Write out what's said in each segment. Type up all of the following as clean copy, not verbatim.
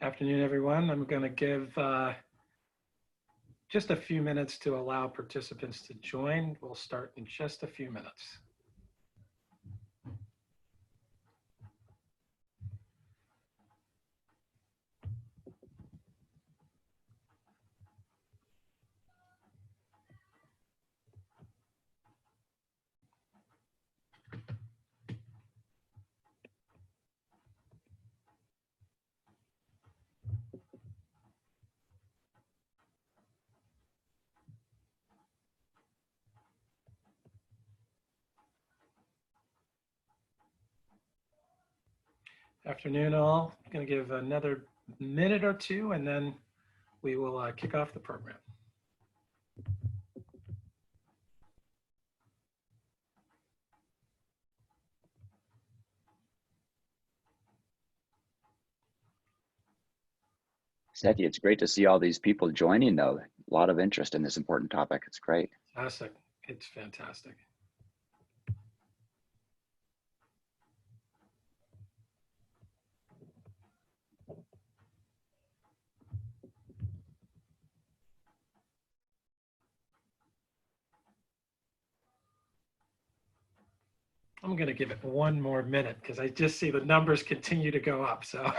Afternoon, everyone. I'm going to give just a few minutes to allow participants to join. We'll start in just a few minutes. Afternoon, all. I'm going to give another minute or two, and then we will kick off the program. Setti, it's great to see all these people joining, though. A lot of interest in this important topic. It's great. Fantastic. It's fantastic. I'm going to give it one more minute because I just see the numbers continue to go up. So.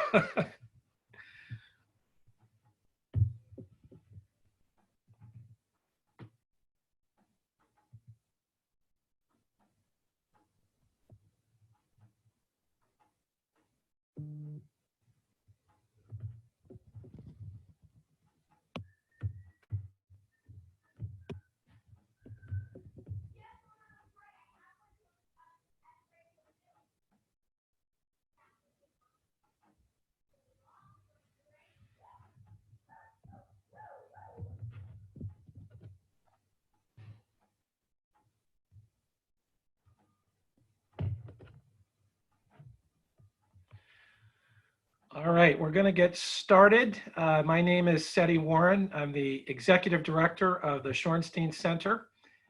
All right, we're going to get started. My name is Setti Warren. I'm the Executive Director of the Shorenstein Center,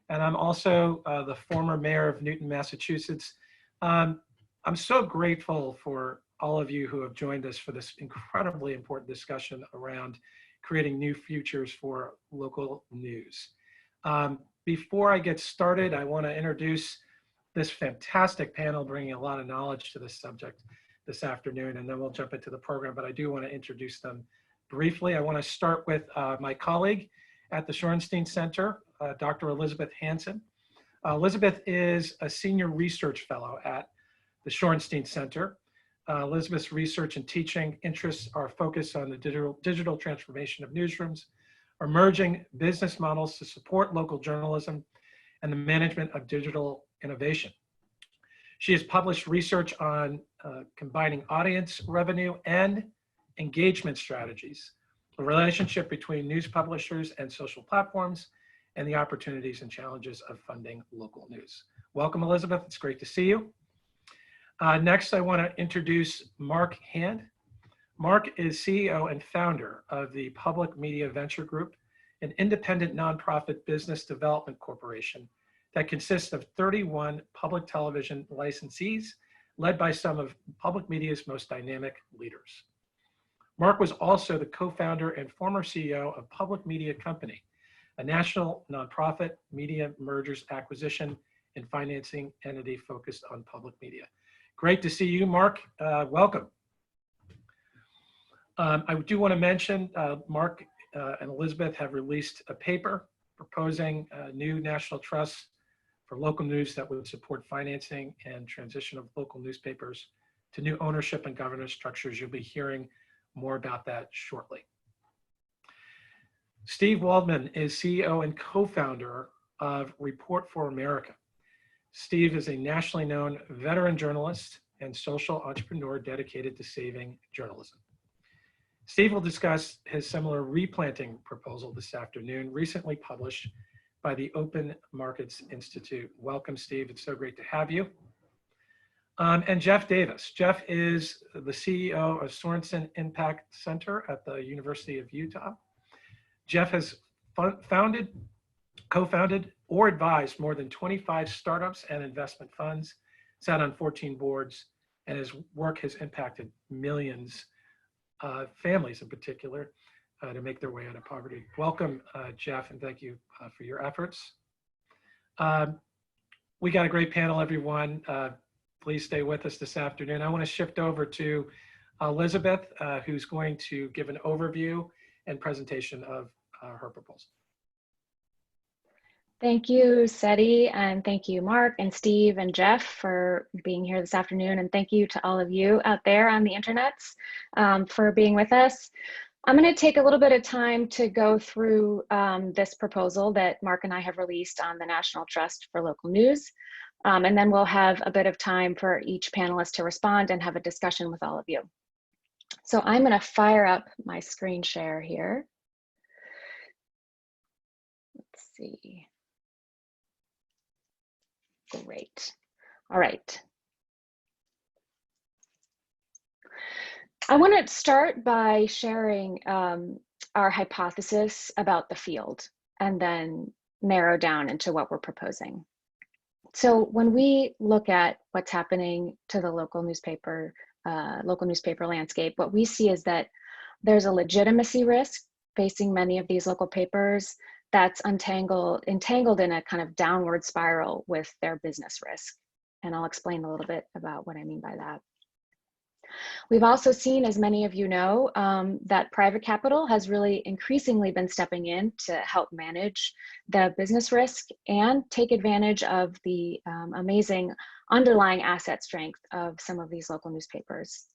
and I'm also the former mayor of Newton, Massachusetts. I'm so grateful for all of you who have joined us for this incredibly important discussion around creating new futures for local news. Before I get started, I want to introduce this fantastic panel bringing a lot of knowledge to this subject this afternoon, and then we'll jump into the program, but I do want to introduce them briefly. I want to start with my colleague at the Shorenstein Center, Dr. Elizabeth Hansen. Elizabeth is a senior research fellow at the Shorenstein Center. Elizabeth's research and teaching interests are focused on the digital transformation of newsrooms, emerging business models to support local journalism, and the management of digital innovation. She has published research on combining audience revenue and engagement strategies, the relationship between news publishers and social platforms, and the opportunities and challenges of funding local news. Welcome, Elizabeth. It's great to see you. Next, I want to introduce Marc Hand. Marc is CEO and founder of the Public Media Venture Group, an independent nonprofit business development corporation that consists of 31 public television licensees, led by some of public media's most dynamic leaders. Marc was also the co-founder and former CEO of Public Media Company, a national nonprofit media mergers, acquisition, and financing entity focused on public media. Great to see you, Marc. Welcome. I do want to mention Marc and Elizabeth have released a paper proposing new national trusts for local news that would support financing and transition of local newspapers to new ownership and governance structures. You'll be hearing more about that shortly. Steve Waldman is CEO and co-founder of Report for America. Steve is a nationally known veteran journalist and social entrepreneur dedicated to saving journalism. Steve will discuss his similar replanting proposal this afternoon, recently published by the Open Markets Institute. Welcome, Steve. It's so great to have you. And Geoff Davis. Geoff is the CEO of Sorenson Impact Center at the University of Utah. Geoff has founded, co-founded, or advised more than 25 startups and investment funds, sat on 14 boards, and his work has impacted millions families in particular, to make their way out of poverty. Welcome, Geoff, and thank you for your efforts. We got a great panel, everyone. Please stay with us this afternoon. I want to shift over to Elizabeth, who's going to give an overview and presentation of her proposal. Thank you, Setti, and thank you, Mark and Steve and Geoff, for being here this afternoon. And thank you to all of you out there on the internets for being with us. I'm going to take a little bit of time to go through this proposal that Mark and I have released on the National Trust for Local News. And then we'll have a bit of time for each panelist to respond and have a discussion with all of you. So I'm going to fire up my screen share here. Let's see. Great. All right. I want to start by sharing our hypothesis about the field and then narrow down into what we're proposing. So when we look at what's happening to the local newspaper landscape, what we see is that there's a legitimacy risk facing many of these local papers that's entangled in a kind of downward spiral with their business risk. And I'll explain a little bit about what I mean by that. We've also seen, as many of you know, that private capital has really increasingly been stepping in to help manage the business risk and take advantage of the amazing underlying asset strength of some of these local newspapers.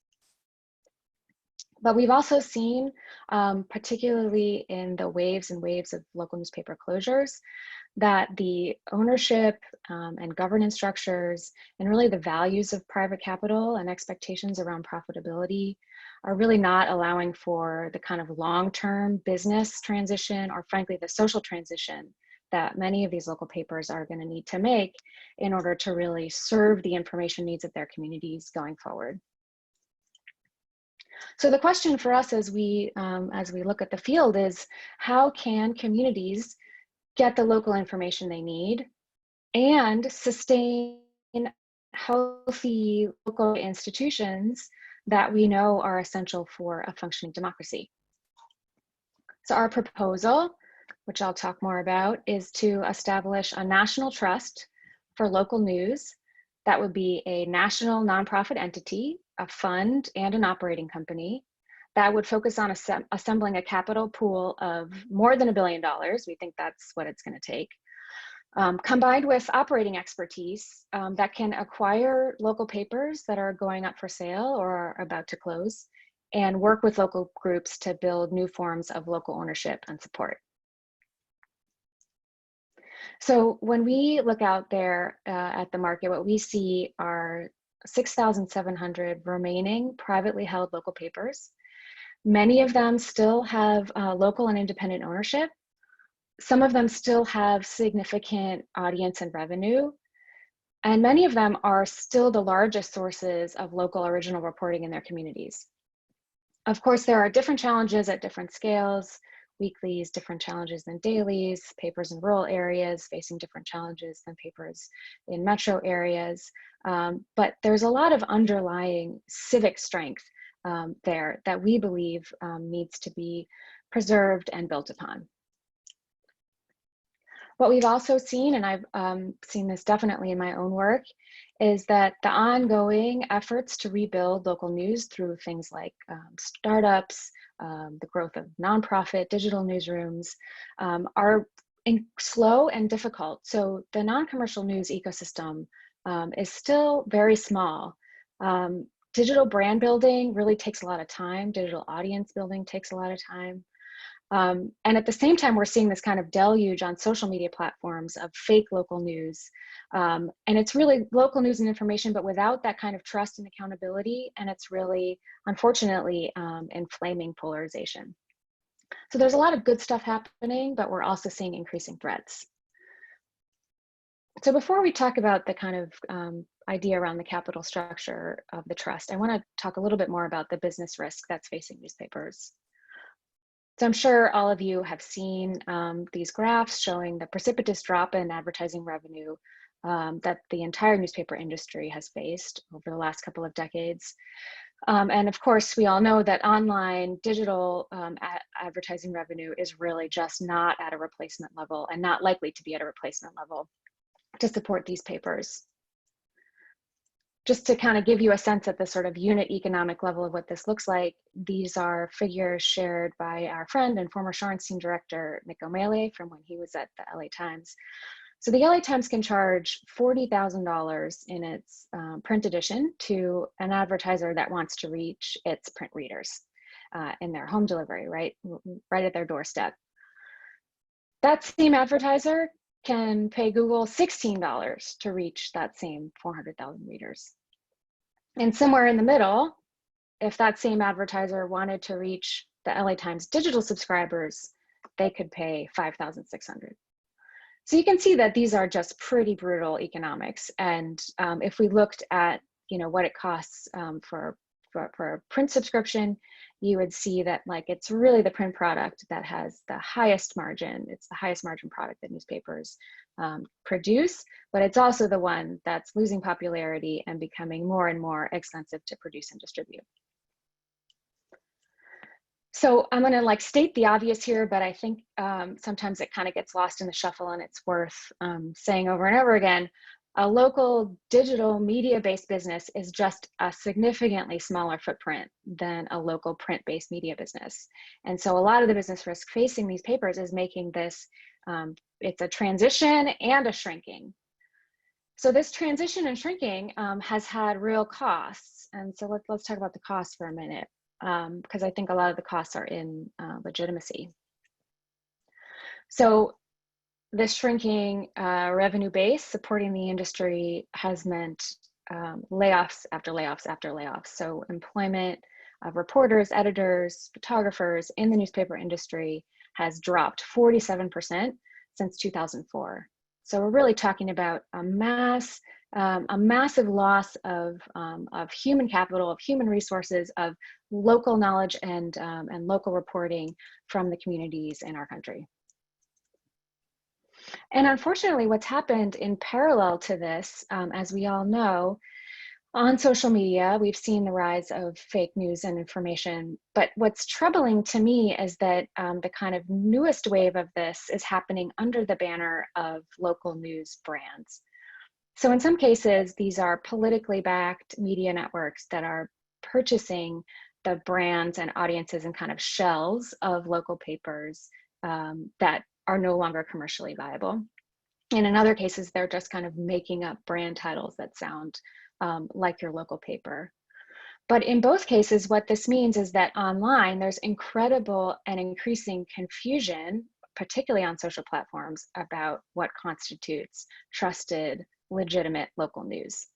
But we've also seen, particularly in the waves and waves of local newspaper closures, that the ownership and governance structures and really the values of private capital and expectations around profitability are really not allowing for the kind of long-term business transition or frankly the social transition that many of these local papers are going to need to make in order to really serve the information needs of their communities going forward. So the question for us as we look at the field is, how can communities get the local information they need and sustain healthy local institutions that we know are essential for a functioning democracy? So our proposal, which I'll talk more about, is to establish a national trust for local news that would be a national nonprofit entity, a fund, and an operating company that would focus on assembling a capital pool of more than $1 billion. We think that's what it's going to take. Combined with operating expertise that can acquire local papers that are going up for sale or are about to close and work with local groups to build new forms of local ownership and support. So when we look out there at the market, what we see are 6,700 remaining privately held local papers. Many of them still have local and independent ownership. Some of them still have significant audience and revenue. And many of them are still the largest sources of local original reporting in their communities. Of course, there are different challenges at different scales. Weeklies, different challenges than dailies, papers in rural areas facing different challenges than papers in metro areas. But there's a lot of underlying civic strength there that we believe needs to be preserved and built upon. What we've also seen, and I've seen this definitely in my own work, is that the ongoing efforts to rebuild local news through things like startups, the growth of nonprofit digital newsrooms are slow and difficult. So the non-commercial news ecosystem is still very small. Digital brand building really takes a lot of time. Digital audience building takes a lot of time. And at the same time, we're seeing this kind of deluge on social media platforms of fake local news. And it's really local news and information, but without that kind of trust and accountability. And it's really, unfortunately, inflaming polarization. So there's a lot of good stuff happening, but we're also seeing increasing threats. So before we talk about the kind of idea around the capital structure of the trust, I want to talk a little bit more about the business risk that's facing newspapers. So I'm sure all of you have seen these graphs showing the precipitous drop in advertising revenue that the entire newspaper industry has faced over the last couple of decades. And of course, we all know that online digital advertising revenue is really just not at a replacement level and not likely to be at a replacement level to support these papers. Just to kind of give you a sense at the sort of unit economic level of what this looks like, these are figures shared by our friend and former Shorenstein director, Nick O'Malley, from when he was at the LA Times. So the LA Times can charge $40,000 in its print edition to an advertiser that wants to reach its print readers in their home delivery, right at their doorstep. That same advertiser can pay Google $16 to reach that same 400,000 readers. And somewhere in the middle, if that same advertiser wanted to reach the LA Times digital subscribers, they could pay $5,600. So you can see that these are just pretty brutal economics. And if we looked at, what it costs for a print subscription, you would see that it's really the print product that has the highest margin. It's the highest margin product that newspapers produce, but it's also the one that's losing popularity and becoming more and more expensive to produce and distribute. So I'm going to state the obvious here, but I think sometimes it kind of gets lost in the shuffle, and it's worth saying over and over again. A local digital media-based business is just a significantly smaller footprint than a local print-based media business. And so a lot of the business risk facing these papers is making this, it's a transition and a shrinking. So this transition and shrinking has had real costs. And so let's talk about the costs for a minute, because I think a lot of the costs are in legitimacy. So this shrinking revenue base supporting the industry has meant layoffs after layoffs after layoffs. So employment of reporters, editors, photographers in the newspaper industry has dropped 47% since 2004. So we're really talking about a massive loss of human capital, of human resources, of local knowledge and local reporting from the communities in our country. And unfortunately, what's happened in parallel to this, as we all know, on social media, we've seen the rise of fake news and information. But what's troubling to me is that the kind of newest wave of this is happening under the banner of local news brands. So in some cases, these are politically backed media networks that are purchasing the brands and audiences and kind of shells of local papers that are no longer commercially viable. And in other cases, they're just kind of making up brand titles that sound like your local paper. But in both cases, what this means is that online, there's incredible and increasing confusion, particularly on social platforms, about what constitutes trusted, legitimate local news.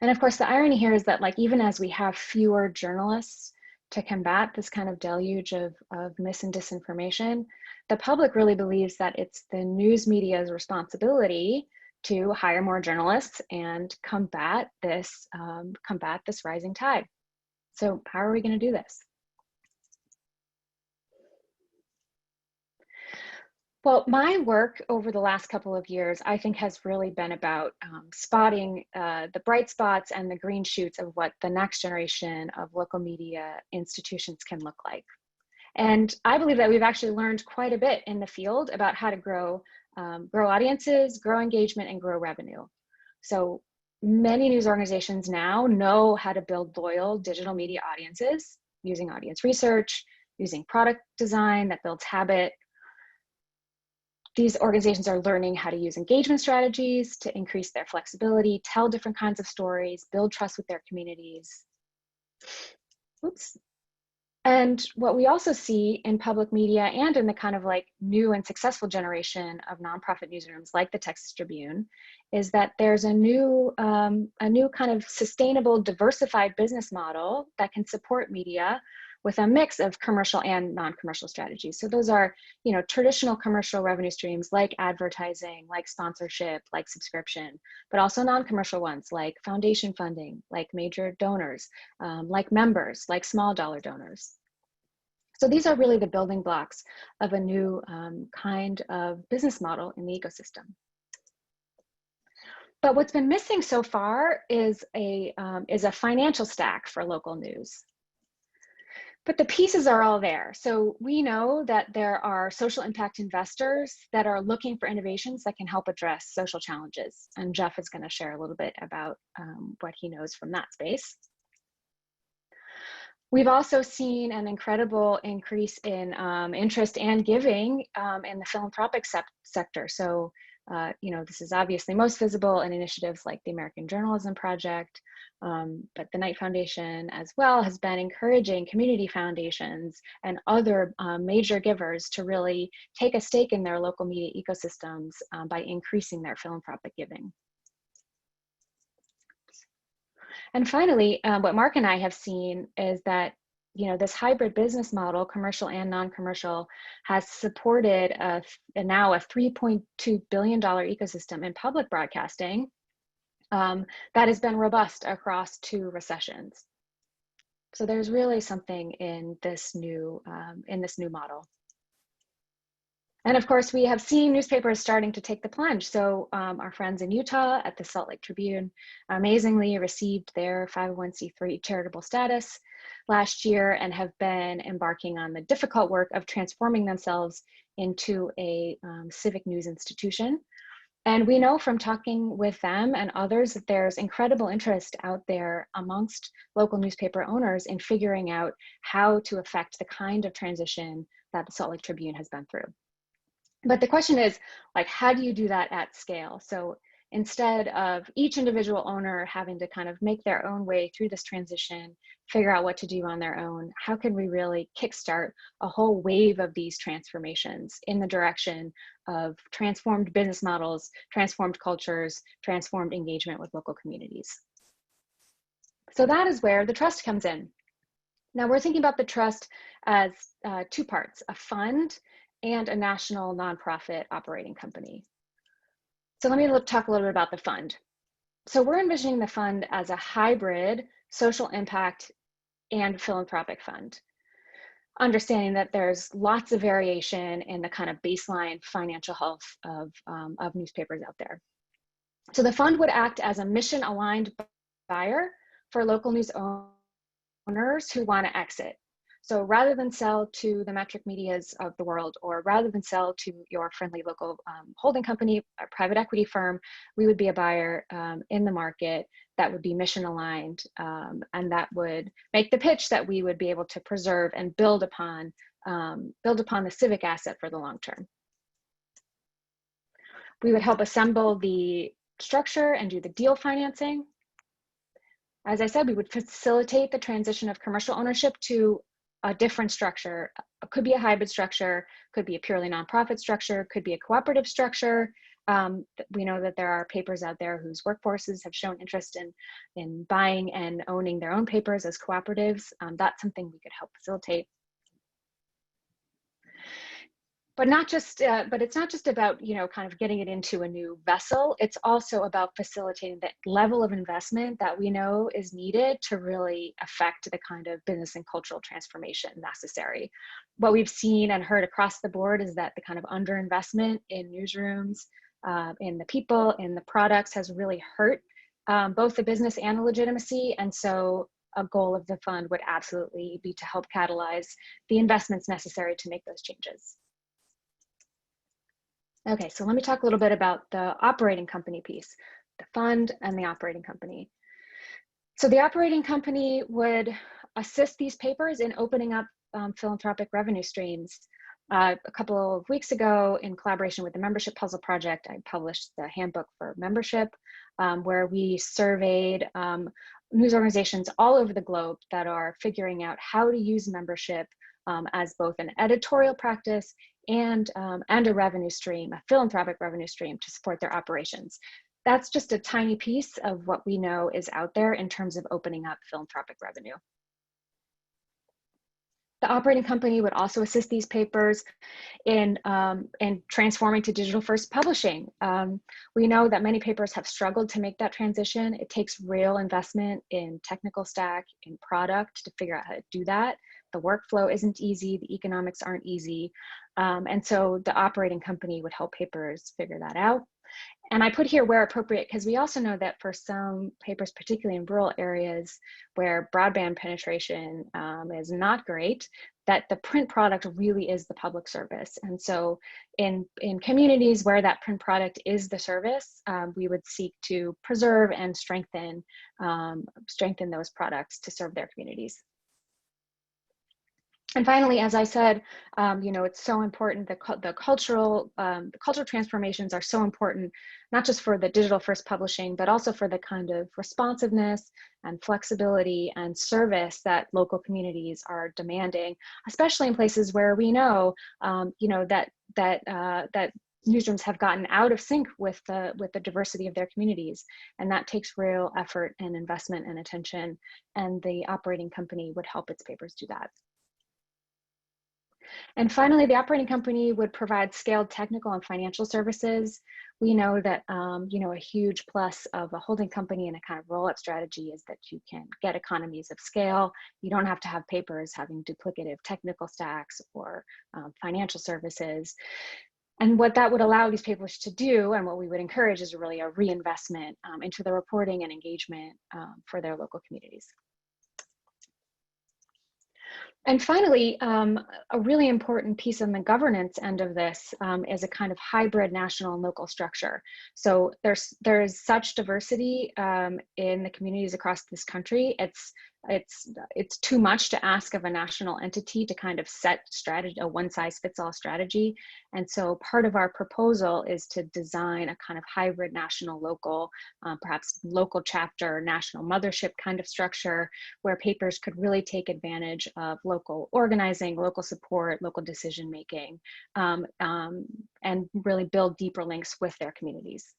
And of course, the irony here is that even as we have fewer journalists to combat this kind of deluge of mis and disinformation, the public really believes that it's the news media's responsibility to hire more journalists and combat this rising tide. So how are we going to do this? Well, my work over the last couple of years, I think, has really been about spotting the bright spots and the green shoots of what the next generation of local media institutions can look like. And I believe that we've actually learned quite a bit in the field about how to grow audiences, grow engagement, and grow revenue. So many news organizations now know how to build loyal digital media audiences using audience research, using product design that builds habit. These organizations are learning how to use engagement strategies to increase their flexibility, tell different kinds of stories, build trust with their communities. Oops. And what we also see in public media and in the kind of new and successful generation of nonprofit newsrooms like the Texas Tribune is that there's a new kind of sustainable, diversified business model that can support media with a mix of commercial and non-commercial strategies. So those are, traditional commercial revenue streams like advertising, like sponsorship, like subscription, but also non-commercial ones like foundation funding, like major donors, like members, like small dollar donors. So these are really the building blocks of a new kind of business model in the ecosystem. But what's been missing so far is a financial stack for local news. But the pieces are all there. So we know that there are social impact investors that are looking for innovations that can help address social challenges. And Geoff is going to share a little bit about what he knows from that space. We've also seen an incredible increase in interest and giving in the philanthropic sector. So, this is obviously most visible in initiatives like the American Journalism Project, but the Knight Foundation as well has been encouraging community foundations and other major givers to really take a stake in their local media ecosystems by increasing their philanthropic giving. And finally, what Marc and I have seen is that this hybrid business model, commercial and non-commercial, has supported now a $3.2 billion ecosystem in public broadcasting that has been robust across 2 recessions. So there's really something in this new model. And of course, we have seen newspapers starting to take the plunge. So our friends in Utah at the Salt Lake Tribune amazingly received their 501c3 charitable status last year and have been embarking on the difficult work of transforming themselves into a civic news institution. And we know from talking with them and others that there's incredible interest out there amongst local newspaper owners in figuring out how to affect the kind of transition that the Salt Lake Tribune has been through. But the question is, how do you do that at scale? So instead of each individual owner having to kind of make their own way through this transition, figure out what to do on their own, how can we really kickstart a whole wave of these transformations in the direction of transformed business models, transformed cultures, transformed engagement with local communities? So that is where the trust comes in. Now we're thinking about the trust as 2 parts, a fund and a national nonprofit operating company. So let me talk a little bit about the fund. So we're envisioning the fund as a hybrid social impact and philanthropic fund, understanding that there's lots of variation in the kind of baseline financial health of newspapers out there. So the fund would act as a mission-aligned buyer for local news owners who want to exit. So rather than sell to the metric medias of the world, or rather than sell to your friendly local holding company or private equity firm, we would be a buyer in the market that would be mission aligned, and that would make the pitch that we would be able to preserve and build upon the civic asset for the long term. We would help assemble the structure and do the deal financing. As I said, we would facilitate the transition of commercial ownership to a different structure. It could be a hybrid structure, could be a purely nonprofit structure, could be a cooperative structure. We know that there are papers out there whose workforces have shown interest in buying and owning their own papers as cooperatives. That's something we could help facilitate. But it's not just about kind of getting it into a new vessel. It's also about facilitating that level of investment that we know is needed to really affect the kind of business and cultural transformation necessary. What we've seen and heard across the board is that the kind of underinvestment in newsrooms, in the people, in the products has really hurt both the business and the legitimacy. And so a goal of the fund would absolutely be to help catalyze the investments necessary to make those changes. Okay, so let me talk a little bit about the operating company piece, the fund and the operating company. So the operating company would assist these papers in opening up philanthropic revenue streams. A couple of weeks ago, in collaboration with the Membership Puzzle Project, I published the handbook for membership, where we surveyed news organizations all over the globe that are figuring out how to use membership as both an editorial practice and a revenue stream, a philanthropic revenue stream to support their operations. That's just a tiny piece of what we know is out there in terms of opening up philanthropic revenue. The operating company would also assist these papers in transforming to digital first publishing. We know that many papers have struggled to make that transition. It takes real investment in technical stack, in product to figure out how to do that. The workflow isn't easy, the economics aren't easy. And so the operating company would help papers figure that out. And I put here where appropriate, because we also know that for some papers, particularly in rural areas where broadband penetration is not great, that the print product really is the public service. And so in communities where that print product is the service, we would seek to preserve and strengthen those products to serve their communities. And finally, as I said, it's so important, the cultural transformations are so important, not just for the digital first publishing, but also for the kind of responsiveness and flexibility and service that local communities are demanding, especially in places where we know, that newsrooms have gotten out of sync with the diversity of their communities. And that takes real effort and investment and attention. And the operating company would help its papers do that. And finally, the operating company would provide scaled technical and financial services. We know that a huge plus of a holding company and a kind of roll-up strategy is that you can get economies of scale. You don't have to have papers having duplicative technical stacks or financial services. And what that would allow these papers to do, and what we would encourage, is really a reinvestment into the reporting and engagement for their local communities. And finally, a really important piece on the governance end of this is a kind of hybrid national and local structure. So there's such diversity in the communities across this country. It's too much to ask of a national entity to kind of set strategy, a one-size-fits-all strategy. And so part of our proposal is to design a kind of hybrid national local, perhaps local chapter, national mothership kind of structure, where papers could really take advantage of local organizing, local support, local decision making, and really build deeper links with their communities.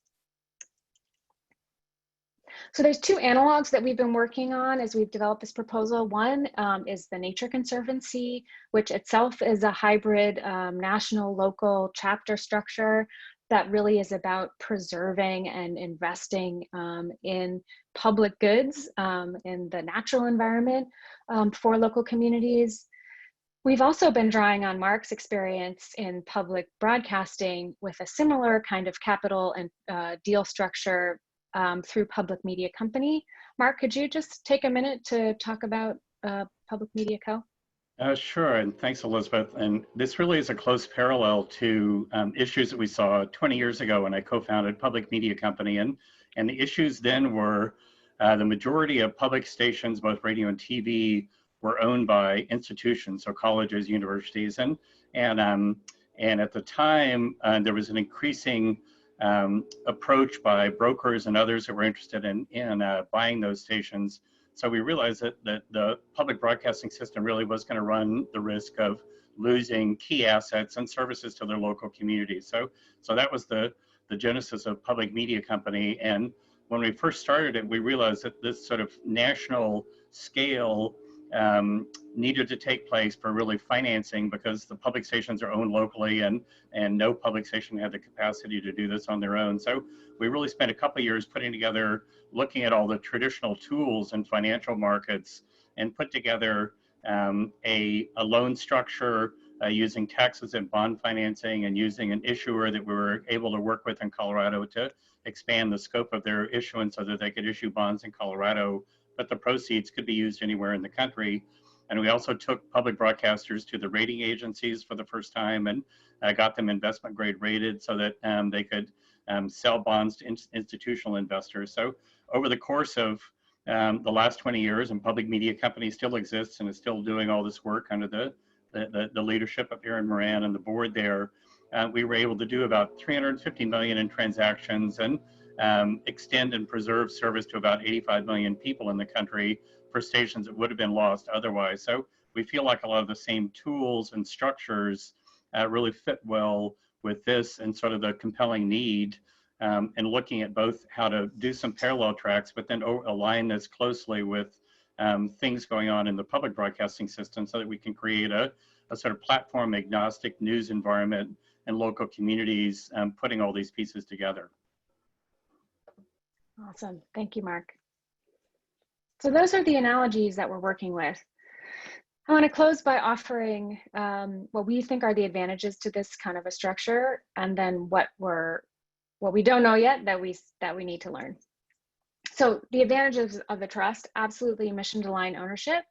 So there's two analogs that we've been working on as we've developed this proposal. One is the Nature Conservancy, which itself is a hybrid national local chapter structure that really is about preserving and investing in public goods in the natural environment for local communities. We've also been drawing on Marc's experience in public broadcasting with a similar kind of capital and deal structure through Public Media Company. Marc, could you just take a minute to talk about Public Media Co? Sure, and thanks, Elizabeth. And this really is a close parallel to issues that we saw 20 years ago when I co-founded Public Media Company. And the issues then were the majority of public stations, both radio and TV, were owned by institutions, so colleges, universities, and at the time there was an increasing approach by brokers and others that were interested in buying those stations. So we realized that the public broadcasting system really was going to run the risk of losing key assets and services to their local communities. So that was the genesis of Public Media Company. And when we first started it, we realized that this sort of national scale needed to take place for really financing, because the public stations are owned locally and no public station had the capacity to do this on their own. So we really spent a couple of years putting together, looking at all the traditional tools in financial markets, and put together a loan structure using taxes and bond financing, and using an issuer that we were able to work with in Colorado to expand the scope of their issuance so that they could issue bonds in Colorado, but the proceeds could be used anywhere in the country. And we also took public broadcasters to the rating agencies for the first time and got them investment grade rated so that they could sell bonds to institutional investors. So over the course of the last 20 years, and Public Media Company still exists and is still doing all this work under the leadership of Aaron Moran and the board there, we were able to do about 350 million in transactions and extend and preserve service to about 85 million people in the country for stations that would have been lost otherwise. So we feel like a lot of the same tools and structures really fit well with this and sort of the compelling need, and looking at both how to do some parallel tracks, but then align this closely with things going on in the public broadcasting system so that we can create a sort of platform agnostic news environment and local communities putting all these pieces together. Awesome. Thank you, Marc. So those are the analogies that we're working with. I want to close by offering what we think are the advantages to this kind of a structure, and then what we're what we don't know yet that we need to learn. So the advantages of the trust: absolutely mission-aligned ownership,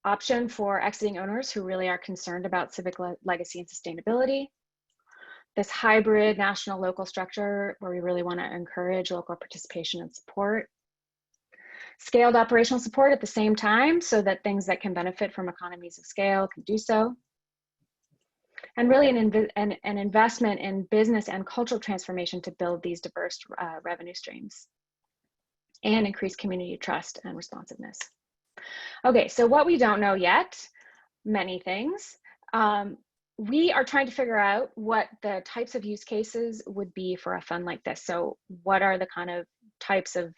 option for exiting owners who really are concerned about civic legacy and sustainability. This hybrid national-local structure where we really want to encourage local participation and support. Scaled operational support at the same time so that things that can benefit from economies of scale can do so. And really an investment in business and cultural transformation to build these diverse revenue streams and increase community trust and responsiveness. Okay, so what we don't know yet, many things. We are trying to figure out what the types of use cases would be for a fund like this. So what are the kind of types of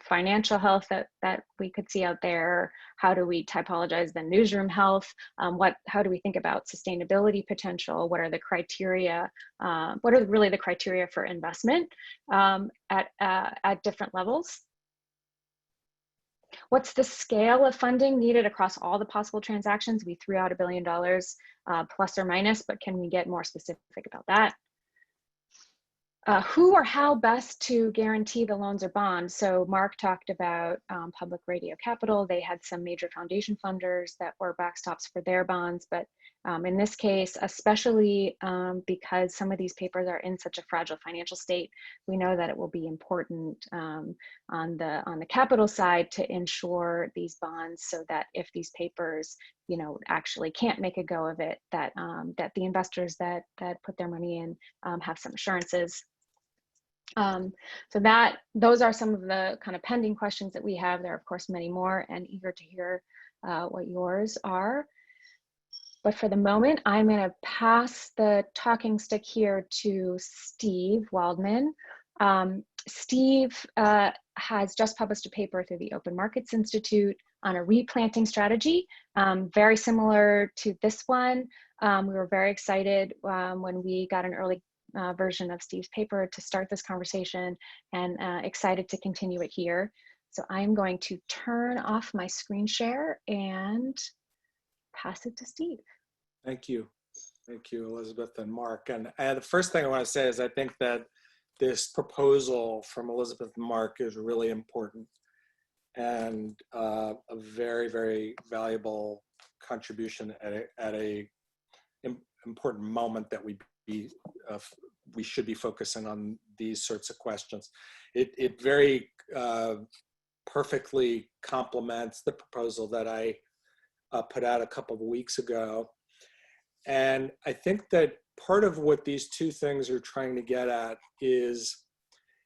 financial health that we could see out there? How do we typologize the newsroom health? How do we think about sustainability potential? What are the criteria? What are really the criteria for investment at different levels? What's the scale of funding needed across all the possible transactions? We threw out $1 billion plus or minus, but can we get more specific about that? Who or how best to guarantee the loans or bonds? So Marc talked about Public Radio Capital. They had some major foundation funders that were backstops for their bonds, but in this case, especially because some of these papers are in such a fragile financial state, we know that it will be important on the capital side to ensure these bonds so that if these papers, you know, actually can't make a go of it, that that the investors that put their money in have some assurances. So those are some of the kind of pending questions that we have. There are of course many more, and eager to hear what yours are. But for the moment, I'm going to pass the talking stick here to Steve Waldman. Steve has just published a paper through the Open Markets Institute on a replanting strategy, very similar to this one. We were very excited when we got an early version of Steve's paper to start this conversation, and excited to continue it here. So I'm going to turn off my screen share and pass it to Steve. Thank you. Thank you, Elizabeth and Marc. And the first thing I want to say is I think that this proposal from Elizabeth and Marc is really important and a very, very valuable contribution at a important moment that we should be focusing on these sorts of questions. It very perfectly complements the proposal that I put out a couple of weeks ago. And I think that part of what these two things are trying to get at is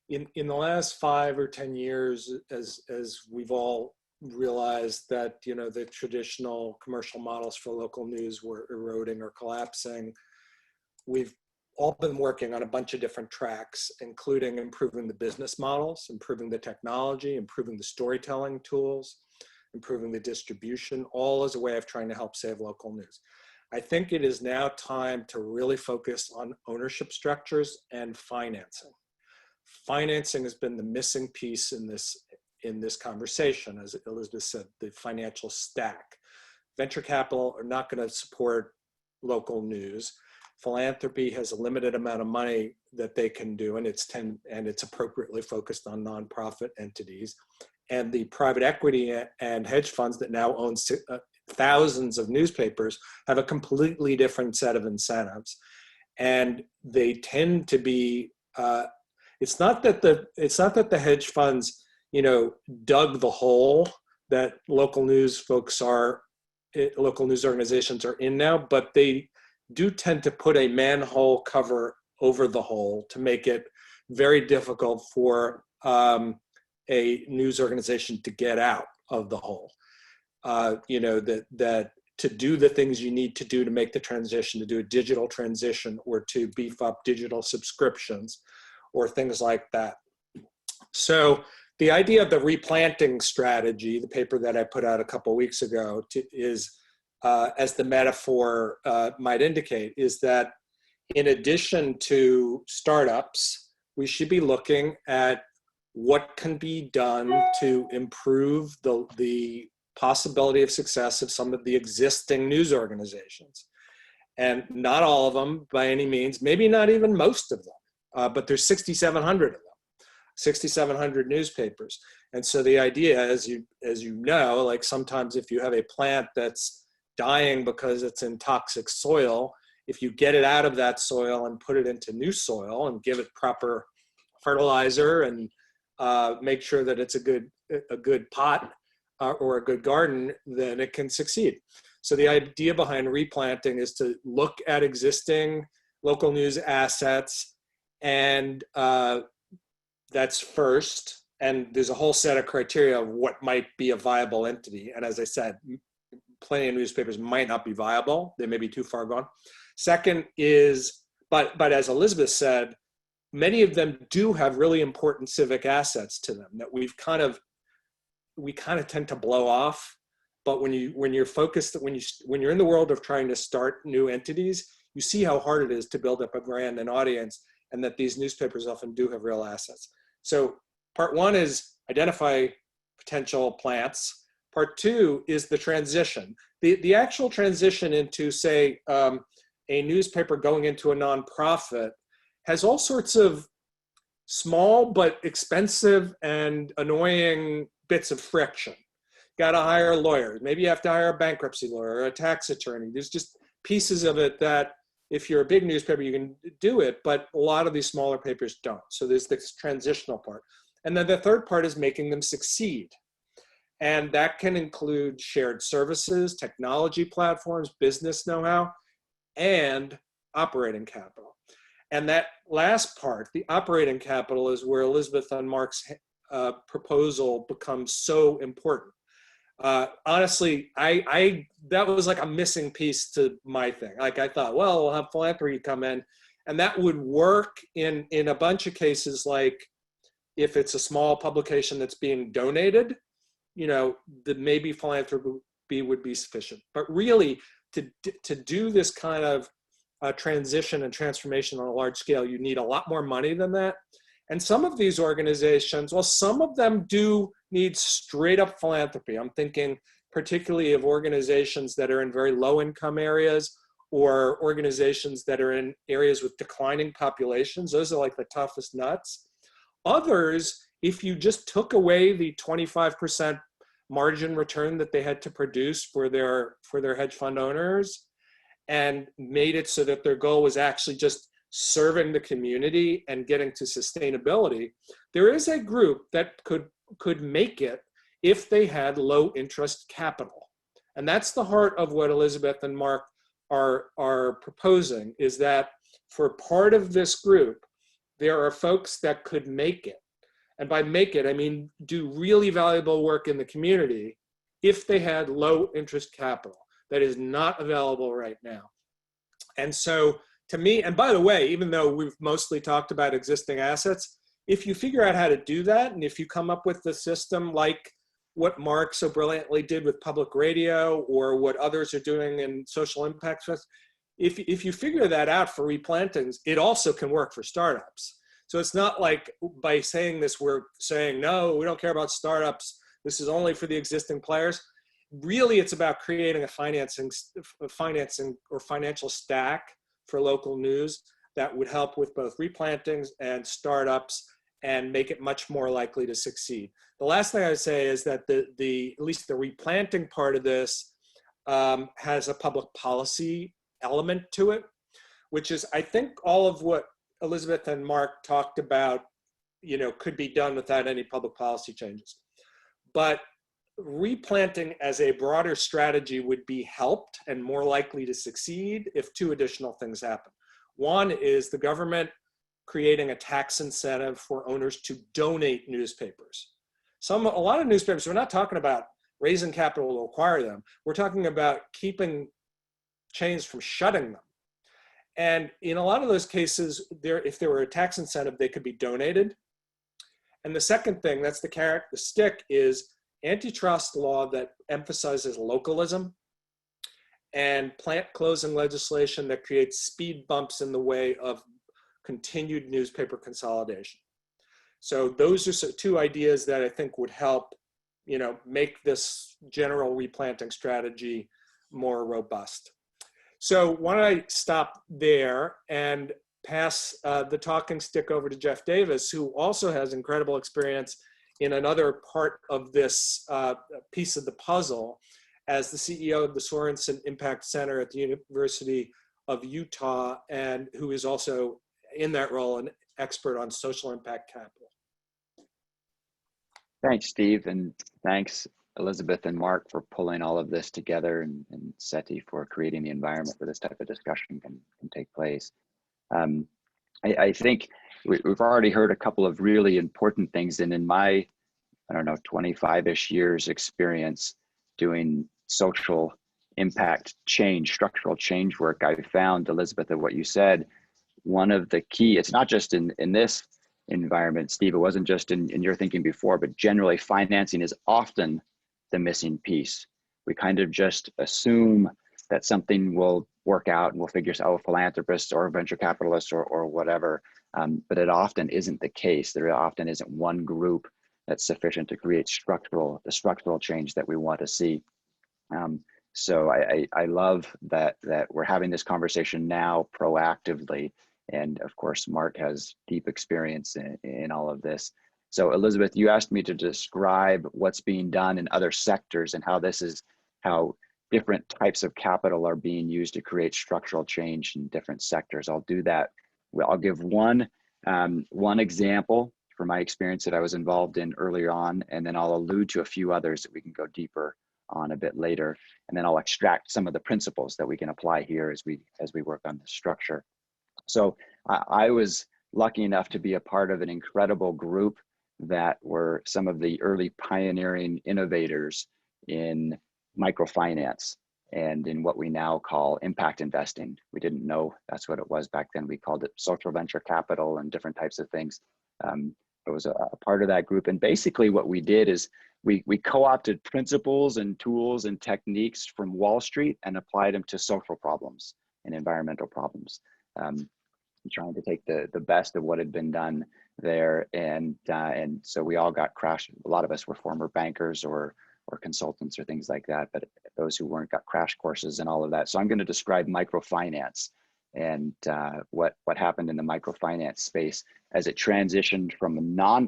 in the last 5 or 10 years, as we've all realized that, you know, the traditional commercial models for local news were eroding or collapsing, we've all been working on a bunch of different tracks, including improving the business models, improving the technology, improving the storytelling tools, improving the distribution, all as a way of trying to help save local news. I think it is now time to really focus on ownership structures and financing. Financing has been the missing piece in this conversation, as Elizabeth said, the financial stack. Venture capital are not going to support local news. Philanthropy has a limited amount of money that they can do, and it's appropriately focused on nonprofit entities. And the private equity and hedge funds that now own thousands of newspapers have a completely different set of incentives, and they tend to be. It's not that the hedge funds, you know, dug the hole that local news organizations are in now, but they do tend to put a manhole cover over the hole to make it very difficult for a news organization to get out of the hole. You know, that to do the things you need to do to make the transition, to do a digital transition or to beef up digital subscriptions or things like that. So the idea of the replanting strategy, the paper that I put out a couple of weeks ago, is, as the metaphor might indicate, is that in addition to startups, we should be looking at what can be done to improve the possibility of success of some of the existing news organizations. And not all of them by any means, maybe not even most of them. but there's 6,700 of them, 6,700 newspapers. And so the idea, as you know, like sometimes if you have a plant that's dying because it's in toxic soil, if you get it out of that soil and put it into new soil and give it proper fertilizer and make sure that it's a good pot or a good garden, then it can succeed. So the idea behind replanting is to look at existing local news assets, and that's first. And there's a whole set of criteria of what might be a viable entity. And as I said, plenty of newspapers might not be viable. They may be too far gone. Second is, but as Elizabeth said, many of them do have really important civic assets to them that we kind of tend to blow off. But when you're focused, when you're in the world of trying to start new entities, you see how hard it is to build up a brand and audience, and that these newspapers often do have real assets. So part one is identify potential plants. Part two is the transition. The actual transition into, say, a newspaper going into a nonprofit has all sorts of small but expensive and annoying bits of friction. Got to hire lawyers. Maybe you have to hire a bankruptcy lawyer or a tax attorney. There's just pieces of it that if you're a big newspaper, you can do it, but a lot of these smaller papers don't. So there's this transitional part. And then the third part is making them succeed. And that can include shared services, technology platforms, business know-how, and operating capital. And that last part, the operating capital, is where Elizabeth and Marc's proposal becomes so important. Honestly, that was like a missing piece to my thing. Like I thought, well, we'll have philanthropy come in, and that would work in a bunch of cases. Like if it's a small publication that's being donated, maybe philanthropy would be sufficient. But really, to do this kind of transition and transformation on a large scale, you need a lot more money than that. And some of these organizations, well, some of them do need straight up philanthropy. I'm thinking particularly of organizations that are in very low income areas, or organizations that are in areas with declining populations. Those are like the toughest nuts. Others, if you just took away the 25% margin return that they had to produce for their hedge fund owners and made it so that their goal was actually just serving the community and getting to sustainability, there is a group that could make it if they had low interest capital. And that's the heart of what Elizabeth and Marc are proposing, is that for part of this group, there are folks that could make it. And by make it, I mean do really valuable work in the community if they had low interest capital that is not available right now. And so to me, and by the way, even though we've mostly talked about existing assets, if you figure out how to do that, and if you come up with the system like what Marc so brilliantly did with public radio, or what others are doing in social impact, if you figure that out for replantings, it also can work for startups. So it's not like by saying this, we're saying, no, we don't care about startups. This is only for the existing players. Really, it's about creating a financing or financial stack for local news that would help with both replantings and startups and make it much more likely to succeed. The last thing I would say is that at least the replanting part of this has a public policy element to it, which is, I think, all of what Elizabeth and Marc talked about, could be done without any public policy changes. But replanting as a broader strategy would be helped and more likely to succeed if two additional things happen. One is the government creating a tax incentive for owners to donate newspapers. A lot of newspapers, we're not talking about raising capital to acquire them. We're talking about keeping chains from shutting them. And in a lot of those cases, if there were a tax incentive, they could be donated. And the second thing, that's the carrot, the stick, is antitrust law that emphasizes localism and plant closing legislation that creates speed bumps in the way of continued newspaper consolidation. So those are two ideas that I think would help, make this general replanting strategy more robust. So why don't I stop there and pass the talking stick over to Geoff Davis, who also has incredible experience in another part of this piece of the puzzle as the CEO of the Sorenson Impact Center at the University of Utah, and who is also in that role an expert on social impact capital. Thanks, Steve, and thanks, Elizabeth and Marc, for pulling all of this together, and Setti for creating the environment where this type of discussion can take place. I think we've already heard a couple of really important things, and in my, I don't know, 25-ish years experience doing social impact change, structural change work, I found, Elizabeth, that what you said, one of the key, it's not just in this environment, Steve, it wasn't just in your thinking before, but generally financing is often the missing piece. We kind of just assume that something will work out and we'll figure out, philanthropists or venture capitalists or whatever, but it often isn't the case. There often isn't one group that's sufficient to create the structural change that we want to see. So I love that we're having this conversation now proactively. And of course, Marc has deep experience in all of this. So Elizabeth, you asked me to describe what's being done in other sectors and how different types of capital are being used to create structural change in different sectors. I'll do that. I'll give one example from my experience that I was involved in earlier on, and then I'll allude to a few others that we can go deeper on a bit later. And then I'll extract some of the principles that we can apply here as we work on the structure. So I was lucky enough to be a part of an incredible group that were some of the early pioneering innovators in microfinance and in what we now call impact investing. We didn't know that's what it was back then. We called it social venture capital and different types of things. I was a part of that group. And basically what we did is we co-opted principles and tools and techniques from Wall Street and applied them to social problems and environmental problems. Trying to take the best of what had been done there, and so we all got crashed. A lot of us were former bankers or consultants or things like that, but those who weren't got crash courses and all of that. So I'm going to describe microfinance and what happened in the microfinance space as it transitioned from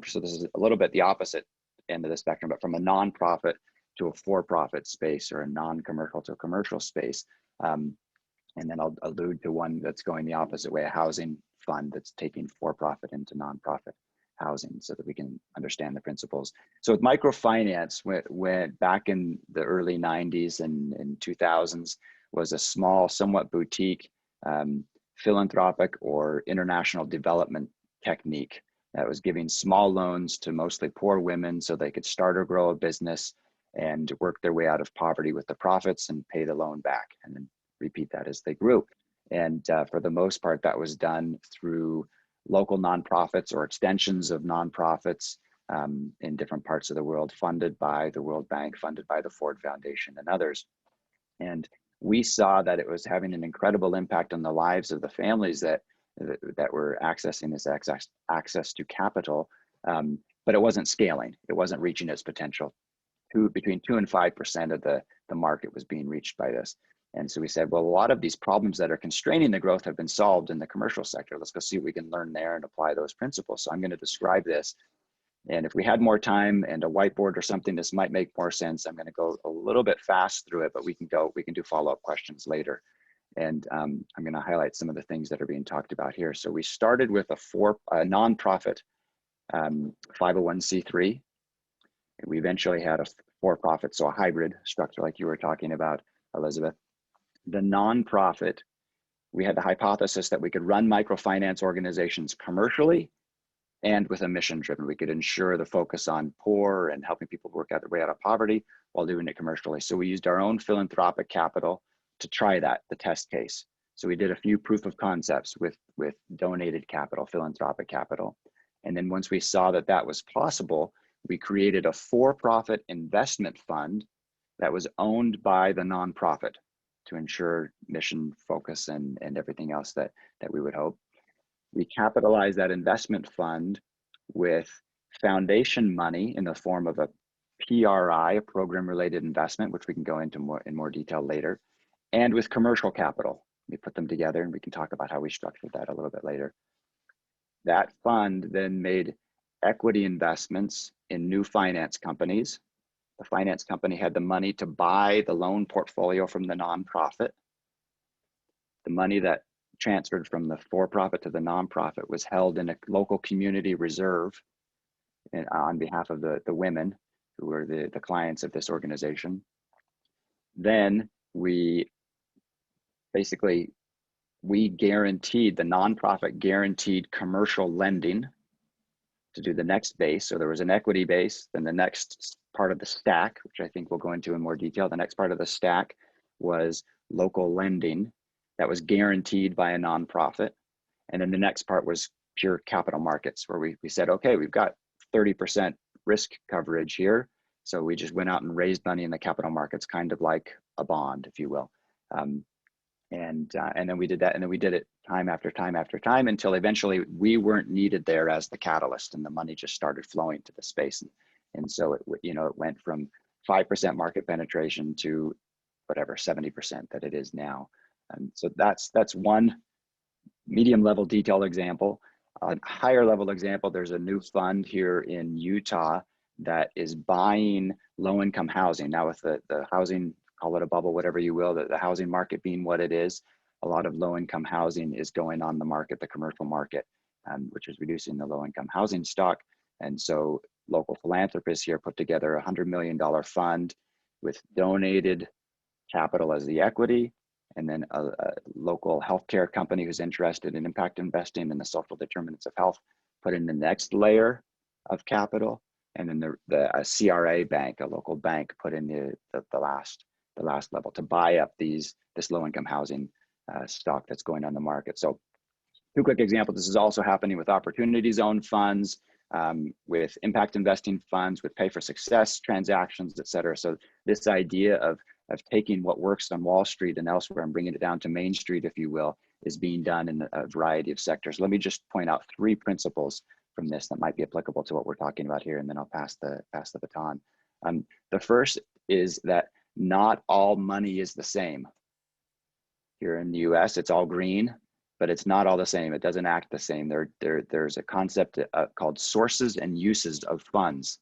so this is a little bit the opposite end of the spectrum, but from a nonprofit to a for-profit space, or a non-commercial to a commercial space. And then I'll allude to one that's going the opposite way, a housing fund that's taking for-profit into nonprofit housing, so that we can understand the principles. So with microfinance, went back in the early 90s and 2000s, was a small, somewhat boutique philanthropic or international development technique that was giving small loans to mostly poor women so they could start or grow a business and work their way out of poverty with the profits and pay the loan back, and then repeat that as they grew. And for the most part, that was done through local nonprofits or extensions of nonprofits in different parts of the world, funded by the World Bank, funded by the Ford Foundation and others. And we saw that it was having an incredible impact on the lives of the families that were accessing this access to capital, but it wasn't scaling. It wasn't reaching its potential. Between 2 and 5% of the market was being reached by this. And so we said, well, a lot of these problems that are constraining the growth have been solved in the commercial sector. Let's go see what we can learn there and apply those principles. So I'm going to describe this. And if we had more time and a whiteboard or something, this might make more sense. I'm going to go a little bit fast through it, but we can do follow-up questions later. And I'm going to highlight some of the things that are being talked about here. So we started with a nonprofit 501c3. We eventually had a for-profit, so a hybrid structure like you were talking about, Elizabeth. The nonprofit, we had the hypothesis that we could run microfinance organizations commercially and with a mission driven. We could ensure the focus on poor and helping people work out their way out of poverty while doing it commercially. So we used our own philanthropic capital to try that, the test case. So we did a few proof of concepts with donated capital, philanthropic capital. And then once we saw that that was possible, we created a for-profit investment fund that was owned by the nonprofit to ensure mission focus and everything else that we would hope. We capitalized that investment fund with foundation money in the form of a PRI, a program related investment, which we can go into in more detail later, and with commercial capital, We put them together, and we can talk about how we structured that a little bit later. That fund then made equity investments in new finance companies. The finance company had the money to buy the loan portfolio from the nonprofit. The money that transferred from the for-profit to the nonprofit was held in a local community reserve on behalf of the women who were the clients of this organization. Then we guaranteed, the nonprofit guaranteed commercial lending to do the next base. So there was an equity base, then the next part of the stack, which I think we'll go into in more detail, the next part of the stack was local lending that was guaranteed by a nonprofit. And then the next part was pure capital markets, where we said, okay, we've got 30% risk coverage here. So we just went out and raised money in the capital markets, kind of like a bond, if you will. And then we did that, and then we did it time after time after time until eventually we weren't needed there as the catalyst, and the money just started flowing to the space. And so it went from 5% market penetration to whatever 70% that it is now. And so that's one medium level detailed example. A higher level example, there's a new fund here in Utah that is buying low income housing. Now with the housing, call it a bubble, whatever you will, the housing market being what it is, a lot of low income housing is going on the market, the commercial market, which is reducing the low income housing stock. And so local philanthropists here put together a $100 million fund with donated capital as the equity, and then a local healthcare company who's interested in impact investing and the social determinants of health put in the next layer of capital, and then a CRA bank, a local bank, put in the last level to buy up this low income housing stock that's going on the market. So two quick examples. This is also happening with opportunity zone funds, with impact investing funds, with pay for success transactions, et cetera. So this idea of taking what works on Wall Street and elsewhere and bringing it down to Main Street, if you will, is being done in a variety of sectors. Let me just point out three principles from this that might be applicable to what we're talking about here, and then I'll pass the baton. The first is that not all money is the same. Here in the US, it's all green, but it's not all the same. It doesn't act the same. There's a concept called sources and uses of funds.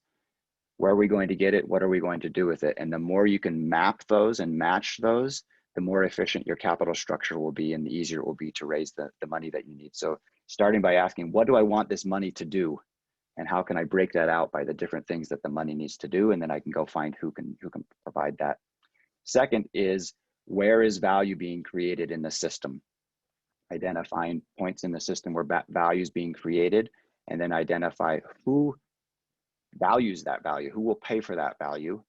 Where are we going to get it? What are we going to do with it? And the more you can map those and match those, the more efficient your capital structure will be, and the easier it will be to raise the money that you need. So starting by asking, what do I want this money to do? And how can I break that out by the different things that the money needs to do? And then I can go find who can provide that. Second is, where is value being created in the system? Identifying points in the system where value is being created, and then identify who values that value, who will pay for that value,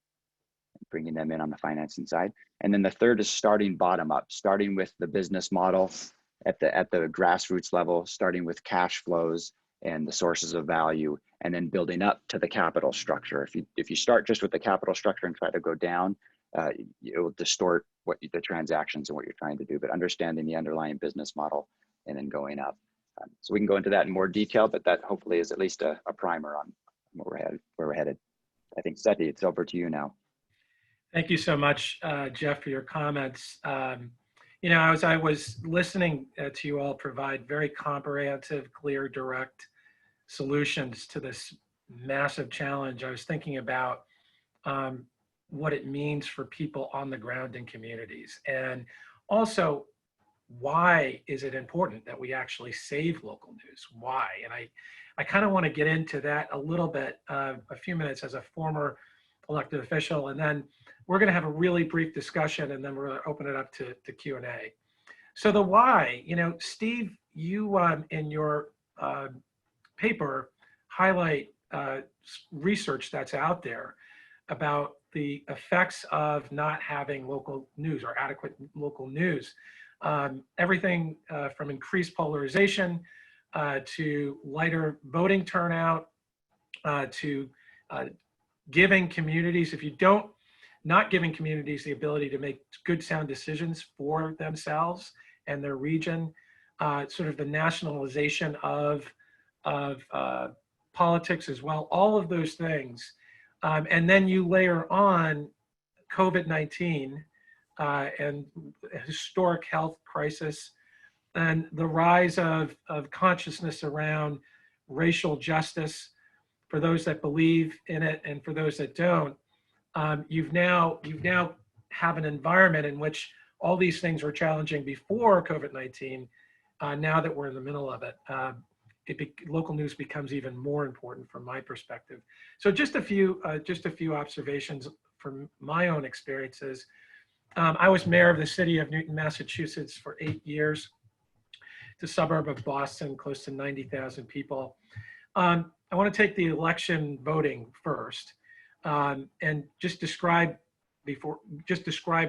bringing them in on the financing side. And then the third is starting bottom up, starting with the business model at the grassroots level, starting with cash flows and the sources of value, and then building up to the capital structure. If you start just with the capital structure and try to go down, it will distort the transactions and what you're trying to do, but understanding the underlying business model and then going up. So we can go into that in more detail, but that hopefully is at least a primer on where we're headed. I think, Setti, it's over to you now. Thank you so much, Geoff, for your comments. As I was listening to you all provide very comprehensive, clear, direct solutions to this massive challenge, I was thinking about what it means for people on the ground in communities. And also, why is it important that we actually save local news? Why? And I kind of want to get into that a little bit, a few minutes as a former elected official, and then we're going to have a really brief discussion, and then we're going to open it up to Q&A. So the why, Steve, you in your paper highlight research that's out there about the effects of not having local news or adequate local news. Everything from increased polarization to lighter voting turnout to giving communities, not giving communities the ability to make good sound decisions for themselves and their region, sort of the nationalization of politics as well, all of those things. And then you layer on COVID-19 and a historic health crisis, and the rise of consciousness around racial justice for those that believe in it and for those that don't. You've now have an environment in which all these things were challenging before COVID-19. Now that we're in the middle of it, local news becomes even more important from my perspective. So just a few observations from my own experiences. I was mayor of the city of Newton, Massachusetts for 8 years. It's a suburb of Boston, close to 90,000 people. I want to take the election voting first, and just describe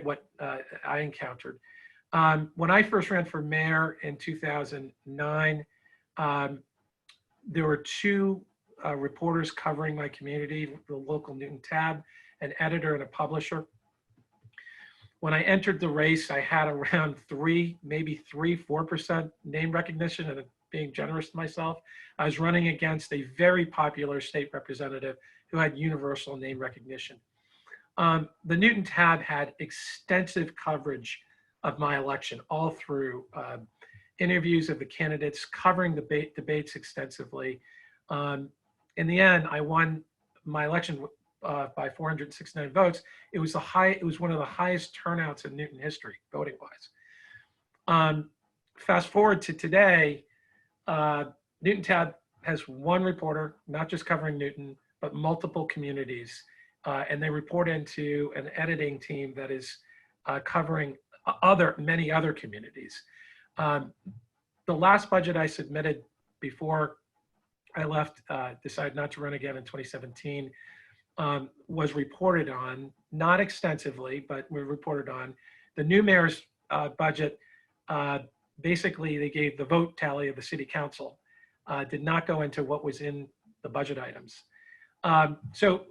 what I encountered. When I first ran for mayor in 2009, there were two reporters covering my community, the local Newton Tab, an editor and a publisher. When I entered the race, I had around 4% name recognition, and being generous to myself, I was running against a very popular state representative who had universal name recognition. The Newton Tab had extensive coverage of my election, all through interviews of the candidates, covering the debates extensively. In the end, I won my election by 469 votes. It was one of the highest turnouts in Newton history, voting-wise. Fast forward to today, Newton Tab has one reporter, not just covering Newton, but multiple communities, and they report into an editing team that is covering many other communities. The last budget I submitted before I left, decided not to run again in 2017, was reported on, not extensively, but we reported on. The new mayor's budget, basically they gave the vote tally of the city council, did not go into what was in the budget items. So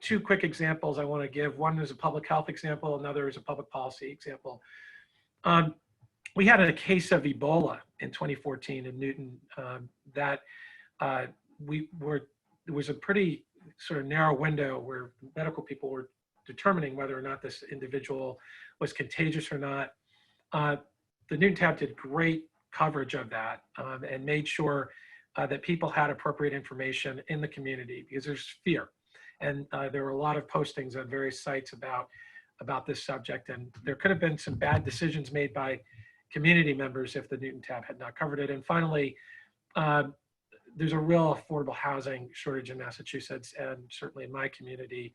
two quick examples I want to give. One is a public health example, another is a public policy example. We had a case of Ebola in 2014 in Newton that there was a pretty sort of narrow window where medical people were determining whether or not this individual was contagious or not. The Newton Tab did great coverage of that and made sure that people had appropriate information in the community, because there's fear. And there were a lot of postings on various sites about this subject, and there could have been some bad decisions made by community members if the Newton Tab had not covered it. And finally, there's a real affordable housing shortage in Massachusetts, and certainly in my community.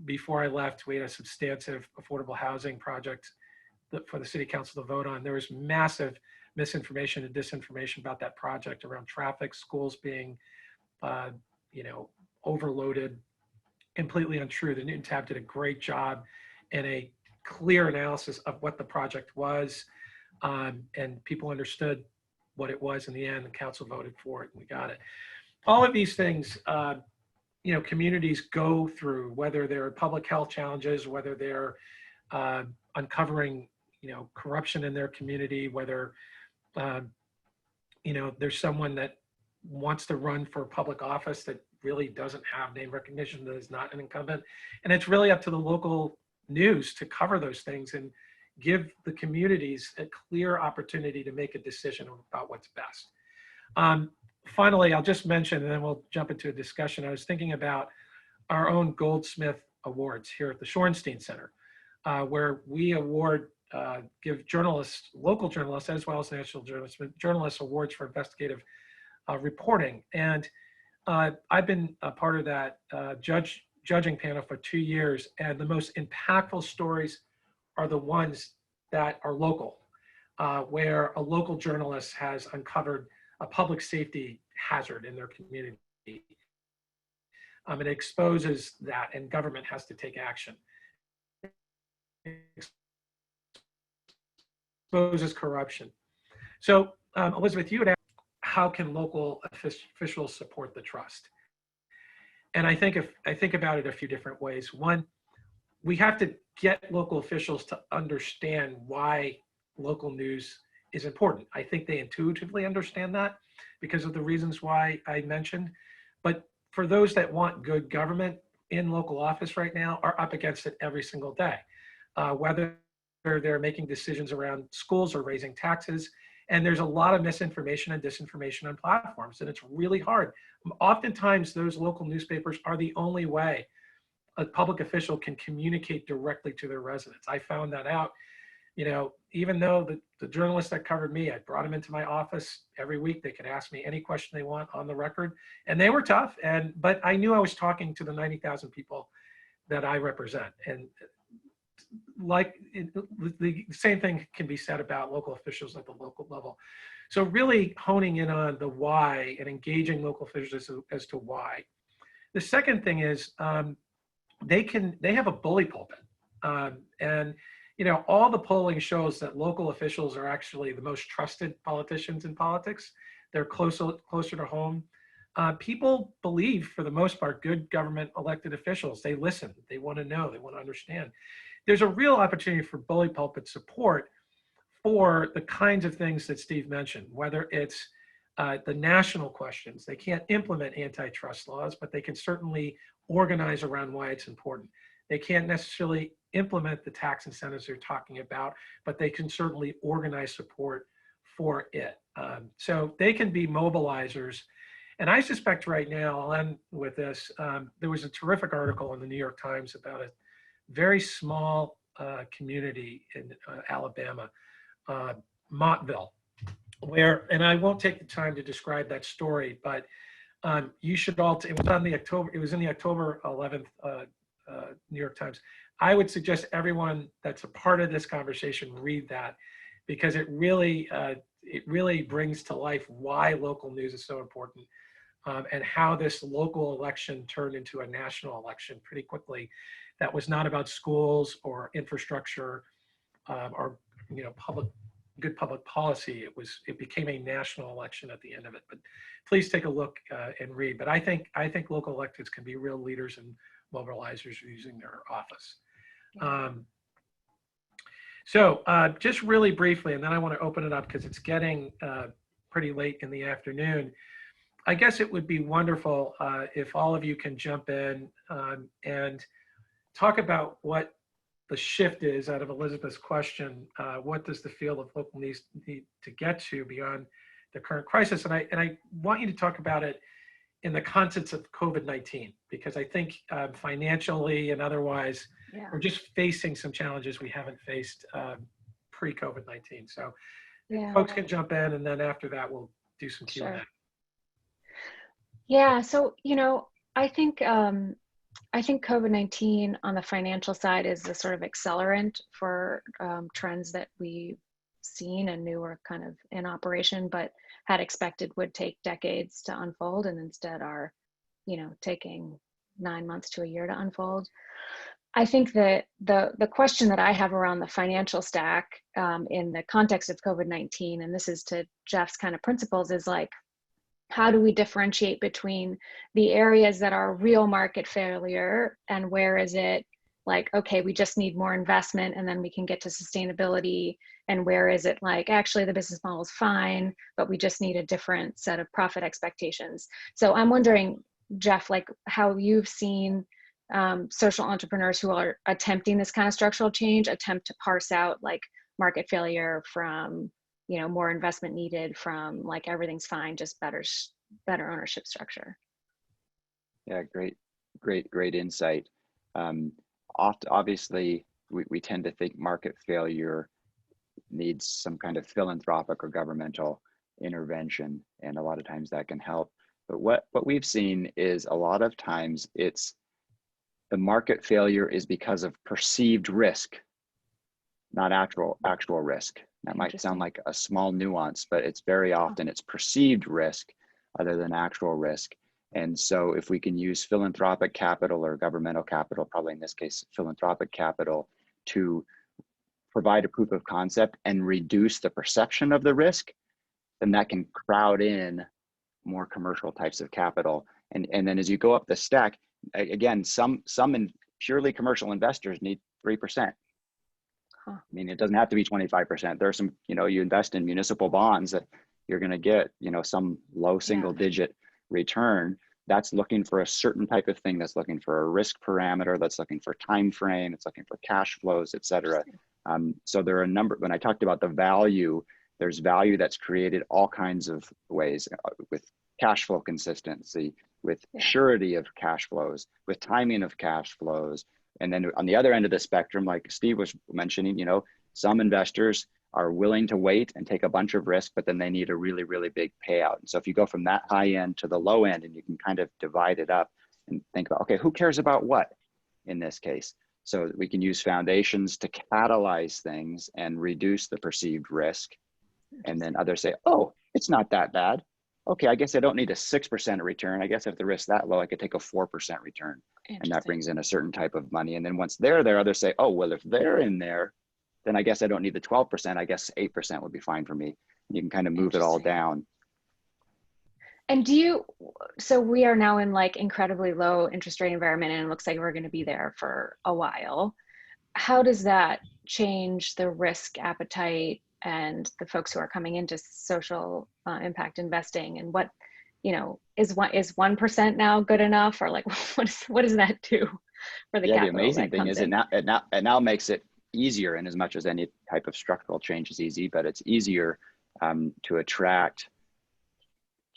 Before I left, we had a substantive affordable housing project for the city council to vote on. There was massive misinformation and disinformation about that project around traffic, schools being, overloaded, completely untrue. The Newton Tab did a great job and a clear analysis of what the project was, and people understood what it was in the end. The council voted for it, and we got it. All of these things, communities go through, whether they're public health challenges, whether they're uncovering, corruption in their community, whether, there's someone that wants to run for public office that really doesn't have name recognition, that is not an incumbent. And it's really up to the local news to cover those things and give the communities a clear opportunity to make a decision about what's best. Finally, I'll just mention, and then we'll jump into a discussion. I was thinking about our own Goldsmith Awards here at the Shorenstein Center, where we give journalists, local journalists, as well as national journalists awards for investigative reporting. And I've been a part of that judging panel for 2 years, and the most impactful stories are the ones that are local, where a local journalist has uncovered a public safety hazard in their community. It exposes that, and government has to take action. It exposes corruption. So, Elizabeth, you would ask, how can local officials support the trust? And I think about it a few different ways. One, we have to get local officials to understand why local news is important. I think they intuitively understand that because of the reasons why I mentioned. But for those that want good government in local office right now, are up against it every single day. whether they're making decisions around schools or raising taxes. And there's a lot of misinformation and disinformation on platforms, and it's really hard. Oftentimes, those local newspapers are the only way a public official can communicate directly to their residents. I found that out. You know, even though the journalists that covered me, I brought them into my office every week. They could ask me any question they want on the record, and they were tough. But I knew I was talking to the 90,000 people that I represent. And the same thing can be said about local officials at the local level. So really honing in on the why and engaging local officials as to why. The second thing is they have a bully pulpit. And you know, all the polling shows that local officials are actually the most trusted politicians in politics. They're closer to home. People believe, for the most part, good government elected officials. They listen, they want to know, they want to understand. There's a real opportunity for bully pulpit support for the kinds of things that Steve mentioned, whether it's the national questions. They can't implement antitrust laws, but they can certainly organize around why it's important. They can't necessarily implement the tax incentives they're talking about, but they can certainly organize support for it. So they can be mobilizers. And I suspect right now, I'll end with this, there was a terrific article in the New York Times about a very small community in Alabama, Montville, where, and I won't take the time to describe that story, but you should all, it was in the October 11th New York Times. I would suggest everyone that's a part of this conversation read that, because it really brings to life why local news is so important, and how this local election turned into a national election pretty quickly. That was not about schools or infrastructure or good public policy. It became a national election at the end of it. But please take a look and read. But I think local electeds can be real leaders and mobilizers using their office. So just really briefly, and then I want to open it up because it's getting pretty late in the afternoon. I guess it would be wonderful if all of you can jump in and talk about what the shift is out of Elizabeth's question. What does the field of local needs need to get to beyond the current crisis? And I want you to talk about it in the context of COVID-19, because I think financially and otherwise, we're just facing some challenges we haven't faced pre-COVID-19. So folks can jump in, and then after that, we'll do some Q&A. Sure. Yeah, so, you know, I think COVID-19 on the financial side is a sort of accelerant for trends that we've seen and knew were kind of in operation, but had expected would take decades to unfold, and instead are, you know, taking 9 months to a year to unfold. I think that the question that I have around the financial stack in the context of COVID-19, and this is to Geoff's kind of principles, is like, how do we differentiate between the areas that are real market failure and where is it like, okay, we just need more investment and then we can get to sustainability, and where is it like, actually the business model is fine, but we just need a different set of profit expectations. So I'm wondering, Geoff, like how you've seen social entrepreneurs who are attempting this kind of structural change attempt to parse out like market failure from, you know, more investment needed from like everything's fine, just better ownership structure. Yeah, great insight. Obviously, we tend to think market failure needs some kind of philanthropic or governmental intervention, and a lot of times that can help. But what we've seen is a lot of times it's the market failure is because of perceived risk, not actual risk. That might sound like a small nuance, but it's very often it's perceived risk other than actual risk. And so if we can use philanthropic capital or governmental capital, probably in this case, philanthropic capital, to provide a proof of concept and reduce the perception of the risk, then that can crowd in more commercial types of capital. And then as you go up the stack, again, some purely commercial investors need 3%. I mean, it doesn't have to be 25%. There are some, you know, you invest in municipal bonds that you're going to get, you know, some low single digit return. that's looking for a certain type of thing, that's looking for a risk parameter, that's looking for time frame, it's looking for cash flows, et cetera. So there are a number, when I talked about the value, there's value that's created all kinds of ways, with cash flow consistency, with surety of cash flows, with timing of cash flows. And then on the other end of the spectrum, like Steve was mentioning, you know, some investors are willing to wait and take a bunch of risk, but then they need a really, really big payout. And so if you go from that high end to the low end, and you can kind of divide it up and think about, okay, who cares about what in this case? So we can use foundations to catalyze things and reduce the perceived risk. And then others say, oh, it's not that bad. Okay, I guess I don't need a 6% return. I guess if the risk's that low, I could take a 4% return. And that brings in a certain type of money. And then once they're there, others say, oh, well, if they're in there, then I guess I don't need the 12%. I guess 8% would be fine for me. You can kind of move it all down. And so we are now in like incredibly low interest rate environment, and it looks like we're going to be there for a while. How does that change the risk appetite and the folks who are coming into social impact investing? And what, you know, is 1% now good enough, or like what does that do for the capital? The amazing thing is it now makes it easier, in as much as any type of structural change is easy, but it's easier to attract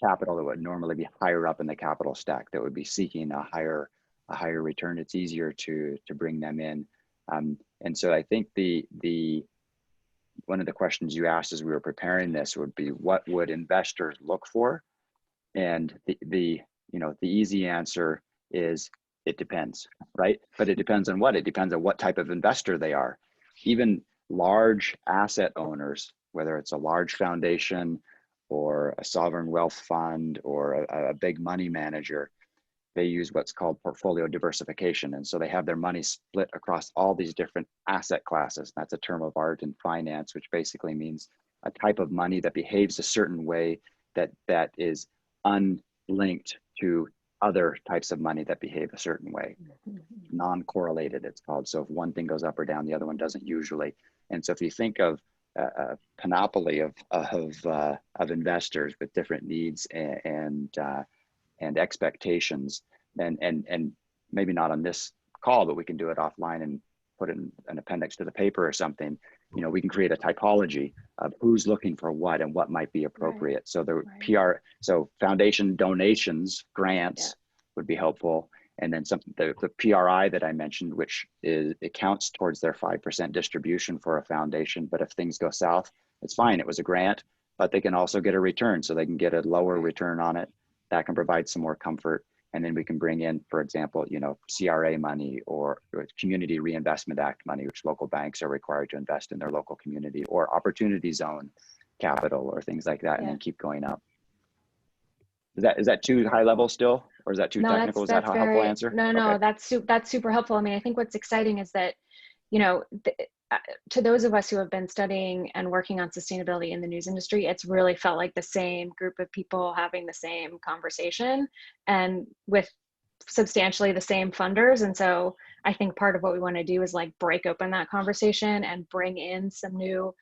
capital that would normally be higher up in the capital stack, that would be seeking a higher return. It's easier to bring them in. And so I think the one of the questions you asked as we were preparing this would be, what would investors look for? And the easy answer is, it depends, right? But it depends on what? It depends on what type of investor they are. Even large asset owners, whether it's a large foundation or a sovereign wealth fund or a big money manager, they use what's called portfolio diversification. And so they have their money split across all these different asset classes. That's a term of art in finance, which basically means a type of money that behaves a certain way that is unlinked to other types of money that behave a certain way. Non-correlated, it's called. So if one thing goes up or down, the other one doesn't usually. And so if you think of a panoply of investors with different needs and expectations, and maybe not on this call, but we can do it offline and put it in an appendix to the paper or something. You know, we can create a typology of who's looking for what and what might be appropriate. Right. So the so foundation donations, grants would be helpful. And then the PRI that I mentioned, which it counts towards their 5% distribution for a foundation. But if things go south, it's fine. It was a grant, but they can also get a return, so they can get a lower return on it. That can provide some more comfort. And then we can bring in, for example, you know, CRA money or Community Reinvestment Act money, which local banks are required to invest in their local community, or opportunity zone capital or things like that, and then keep going up. Is that too high level still, or is that too technical? Is that a helpful answer? No, okay. That's super helpful. I mean, I think what's exciting is that, you know, to those of us who have been studying and working on sustainability in the news industry, it's really felt like the same group of people having the same conversation, and with substantially the same funders. And so I think part of what we want to do is like break open that conversation and bring in some new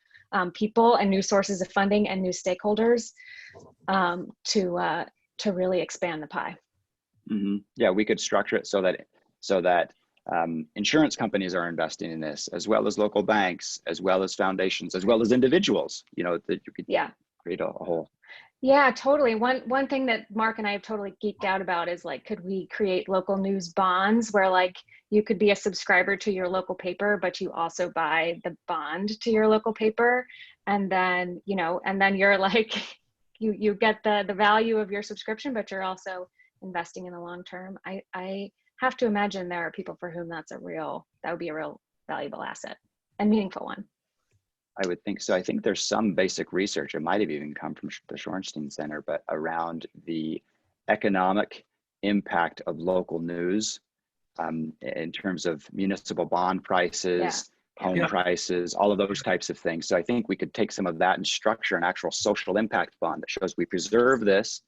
people and new sources of funding and new stakeholders to really expand the pie. Mm-hmm. Yeah, we could structure it so that insurance companies are investing in this, as well as local banks, as well as foundations, as well as individuals, you know, that you could create a whole. Yeah, totally. One thing that Mark and I have totally geeked out about is like, could we create local news bonds where like you could be a subscriber to your local paper, but you also buy the bond to your local paper. And then, you know, and then you're like, you get the value of your subscription, but you're also investing in the long term. I have to imagine there are people for whom that would be a real valuable asset and meaningful one. I would think so. I think there's some basic research, it might have even come from the Shorenstein Center, but around the economic impact of local news in terms of municipal bond prices, home prices, all of those types of things. So I think we could take some of that and structure an actual social impact bond that shows we preserve this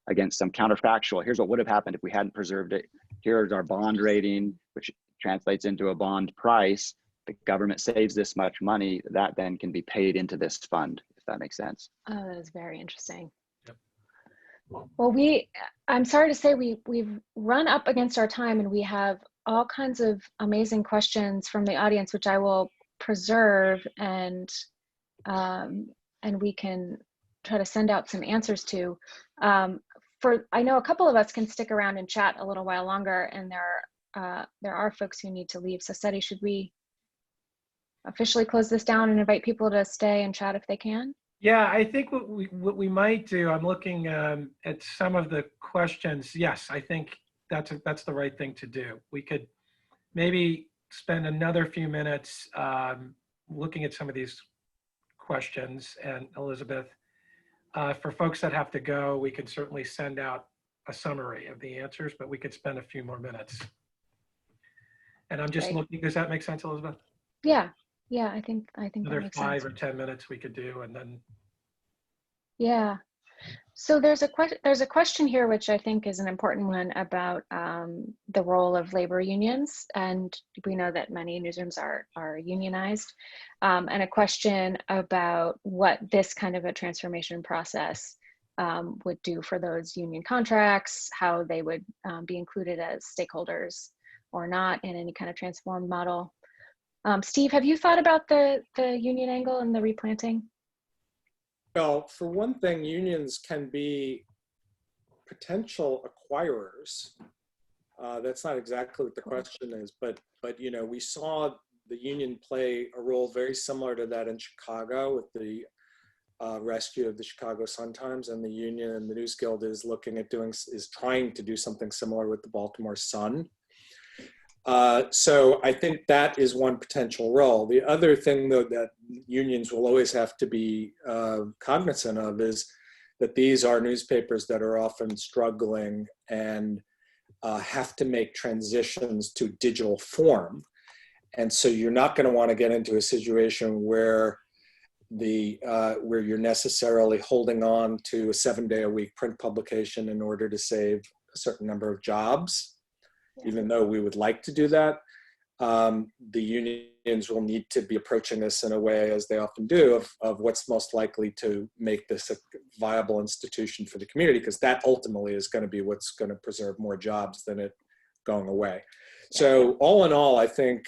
against some counterfactual. Here's what would have happened if we hadn't preserved it. Here's our bond rating, which translates into a bond price. The government saves this much money, that then can be paid into this fund, if that makes sense. Oh, that is very interesting. Yep. Well, I'm sorry to say we've run up against our time, and we have all kinds of amazing questions from the audience, which I will preserve, and we can try to send out some answers to. I know a couple of us can stick around and chat a little while longer, and there are folks who need to leave. So Setti, should we officially close this down and invite people to stay and chat if they can? Yeah, I think what we might do, I'm looking at some of the questions. Yes, I think that's the right thing to do. We could maybe spend another few minutes looking at some of these questions. And Elizabeth, for folks that have to go, we could certainly send out a summary of the answers, but we could spend a few more minutes. And I'm just looking, does that make sense, Elizabeth? Yeah, I think Another that makes 5 sense. or 10 minutes we could do, and then. Yeah. So there's a question here, which I think is an important one, about the role of labor unions, and we know that many newsrooms are unionized, and a question about what this kind of a transformation process would do for those union contracts, how they would be included as stakeholders or not in any kind of transformed model. Steve, have you thought about the union angle and the replanting? Well, for one thing, unions can be potential acquirers. That's not exactly what the question is, but you know, we saw the union play a role very similar to that in Chicago with the rescue of the Chicago Sun-Times, and the union and the News Guild is trying to do something similar with the Baltimore Sun. So I think that is one potential role. The other thing, though, that unions will always have to be cognizant of is that these are newspapers that are often struggling and have to make transitions to digital form. And so you're not going to want to get into a situation where where you're necessarily holding on to a 7-day-a-week print publication in order to save a certain number of jobs. Even though we would like to do that, the unions will need to be approaching this in a way, as they often do, of what's most likely to make this a viable institution for the community, because that ultimately is going to be what's going to preserve more jobs than it going away. So all in all, I think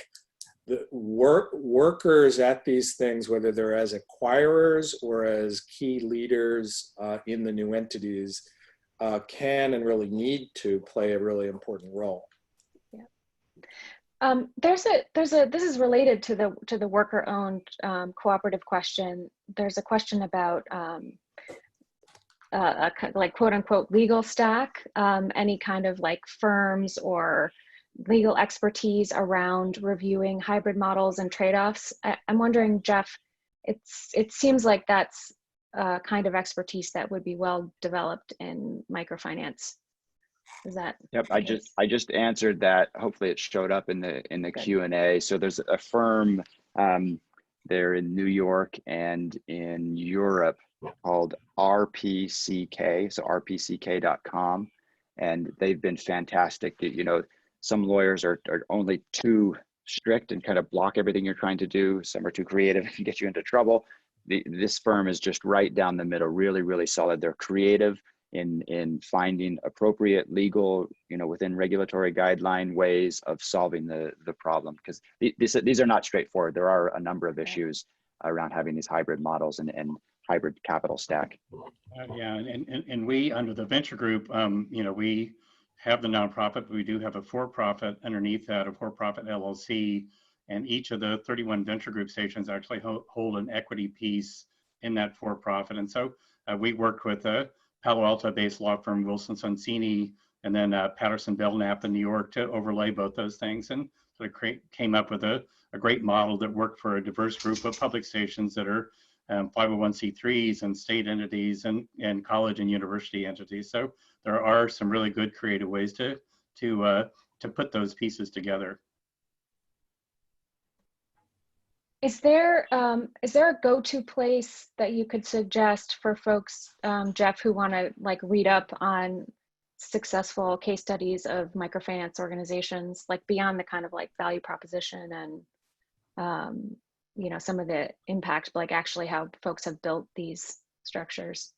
the workers at these things, whether they're as acquirers or as key leaders in the new entities, can and really need to play a really important role. This is related to the worker-owned cooperative question. There's a question about like quote unquote legal stack, any kind of like firms or legal expertise around reviewing hybrid models and trade-offs. I'm wondering, Geoff, it seems like that's kind of expertise that would be well developed in microfinance. Is that? Yep, I just answered that. Hopefully it showed up in the Q&A. So there's a firm there in New York and in Europe called RPCK, so rpck.com, and they've been fantastic. You know, some lawyers are only too strict and kind of block everything you're trying to do. Some are too creative and get you into trouble. This firm is just right down the middle, really, really solid. They're creative in finding appropriate legal, you know, within regulatory guideline ways of solving the problem, because these are not straightforward. There are a number of issues around having these hybrid models and hybrid capital stack. Yeah, and we, under the venture group, you know, we have the nonprofit, but we do have a for-profit underneath that, a for-profit LLC, and each of the 31 venture group stations actually hold an equity piece in that for-profit. And so we worked with a Palo Alto-based law firm, Wilson Sonsini, and then Patterson Belknap in New York to overlay both those things, and sort of came up with a great model that worked for a diverse group of public stations that are 501c3s and state entities and college and university entities. So there are some really good creative ways to put those pieces together. Is there a go-to place that you could suggest for folks, Geoff, who want to like read up on successful case studies of microfinance organizations, like beyond the kind of like value proposition and you know, some of the impact, like actually how folks have built these structures?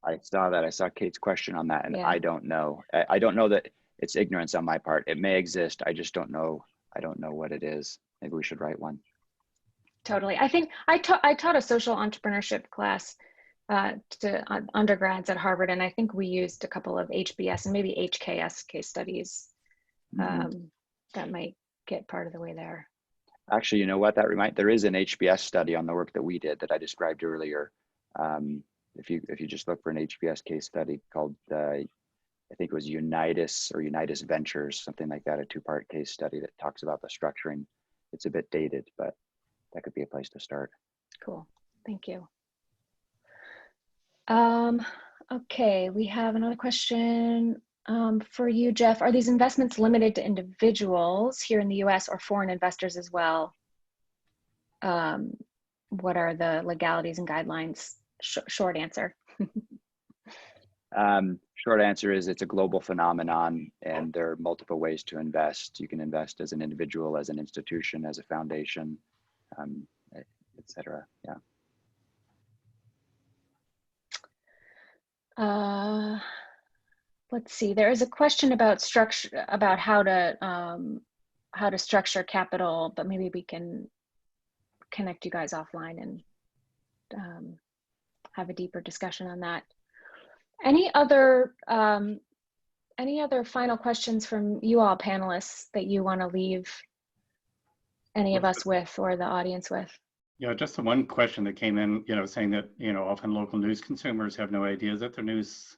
I saw that. I saw Kate's question on that, and Yeah. I don't know. I don't know that it's ignorance on my part. It may exist. I just don't know. I don't know what it is. Maybe we should write one. Totally. I think I taught a social entrepreneurship class to undergrads at Harvard, and I think we used a couple of HBS and maybe HKS case studies that might get part of the way there. Actually, you know what? There is an HBS study on the work that we did that I described earlier. If you just look for an HBS case study called, I think it was Unitas or Unitas Ventures, something like that, a 2-part case study that talks about the structuring. It's a bit dated, but that could be a place to start. Cool. Thank you. Okay, we have another question for you, Geoff. Are these investments limited to individuals here in the US or foreign investors as well? What are the legalities and guidelines? Short answer. Short answer is it's a global phenomenon, and there are multiple ways to invest. You can invest as an individual, as an institution, as a foundation, etc. Yeah. Let's see. There is a question about structure, about how to structure capital, but maybe we can connect you guys offline and have a deeper discussion on that. Any other final questions from you all panelists that you want to leave any of us with, or the audience with? Yeah, just the one question that came in, saying that, often local news consumers have no idea that their news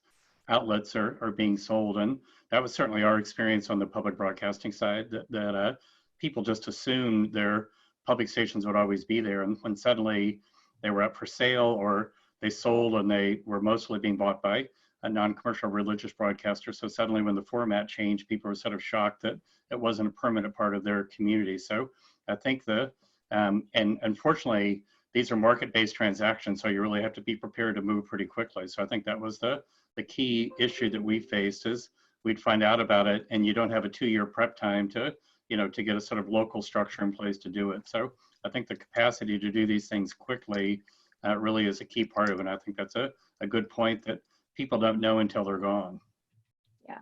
outlets are being sold. And that was certainly our experience on the public broadcasting side, that people just assumed their public stations would always be there. And when suddenly they were up for sale or they sold, and they were mostly being bought by a non-commercial religious broadcaster. So suddenly when the format changed, people were sort of shocked that it wasn't a permanent part of their community. So I think and unfortunately, these are market-based transactions, so you really have to be prepared to move pretty quickly. So I think that was the key issue that we faced, is we'd find out about it, and you don't have a 2-year prep time to get a sort of local structure in place to do it. So I think the capacity to do these things quickly really is a key part of it. And I think that's a good point that people don't know until they're gone. Yeah.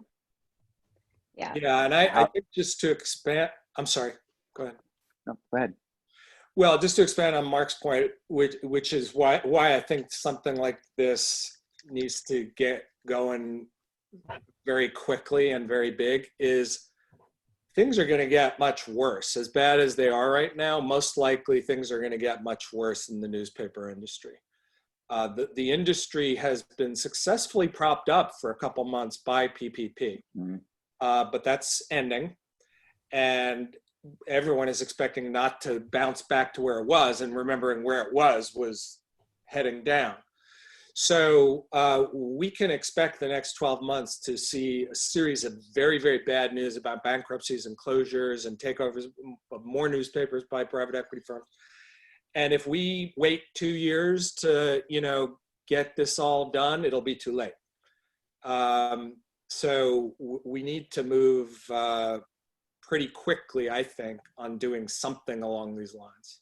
Yeah. Yeah, and I think just to expand, I'm sorry, go ahead. No, go ahead. Well, just to expand on Mark's point, which is why I think something like this needs to get going very quickly and very big, is things are going to get much worse. As bad as they are right now, most likely things are going to get much worse in the newspaper industry. The industry has been successfully propped up for a couple months by PPP, but that's ending, and everyone is expecting not to bounce back to where it was, and remembering where it was heading down. So we can expect the next 12 months to see a series of very, very bad news about bankruptcies and closures and takeovers of more newspapers by private equity firms. And if we wait 2 years to, get this all done, it'll be too late. So we need to move pretty quickly, I think, on doing something along these lines.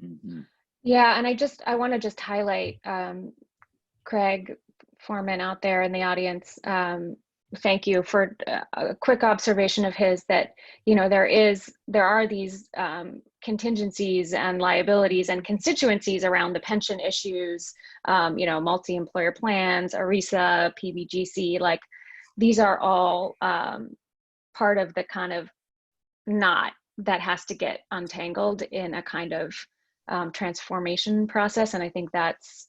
Mm-hmm. Yeah, and I want to just highlight Craig Foreman out there in the audience. Thank you for a quick observation of his, that there are these contingencies and liabilities and constituencies around the pension issues, multi-employer plans, ERISA, PBGC, like these are all part of the kind of knot that has to get untangled in a kind of transformation process. And I think that's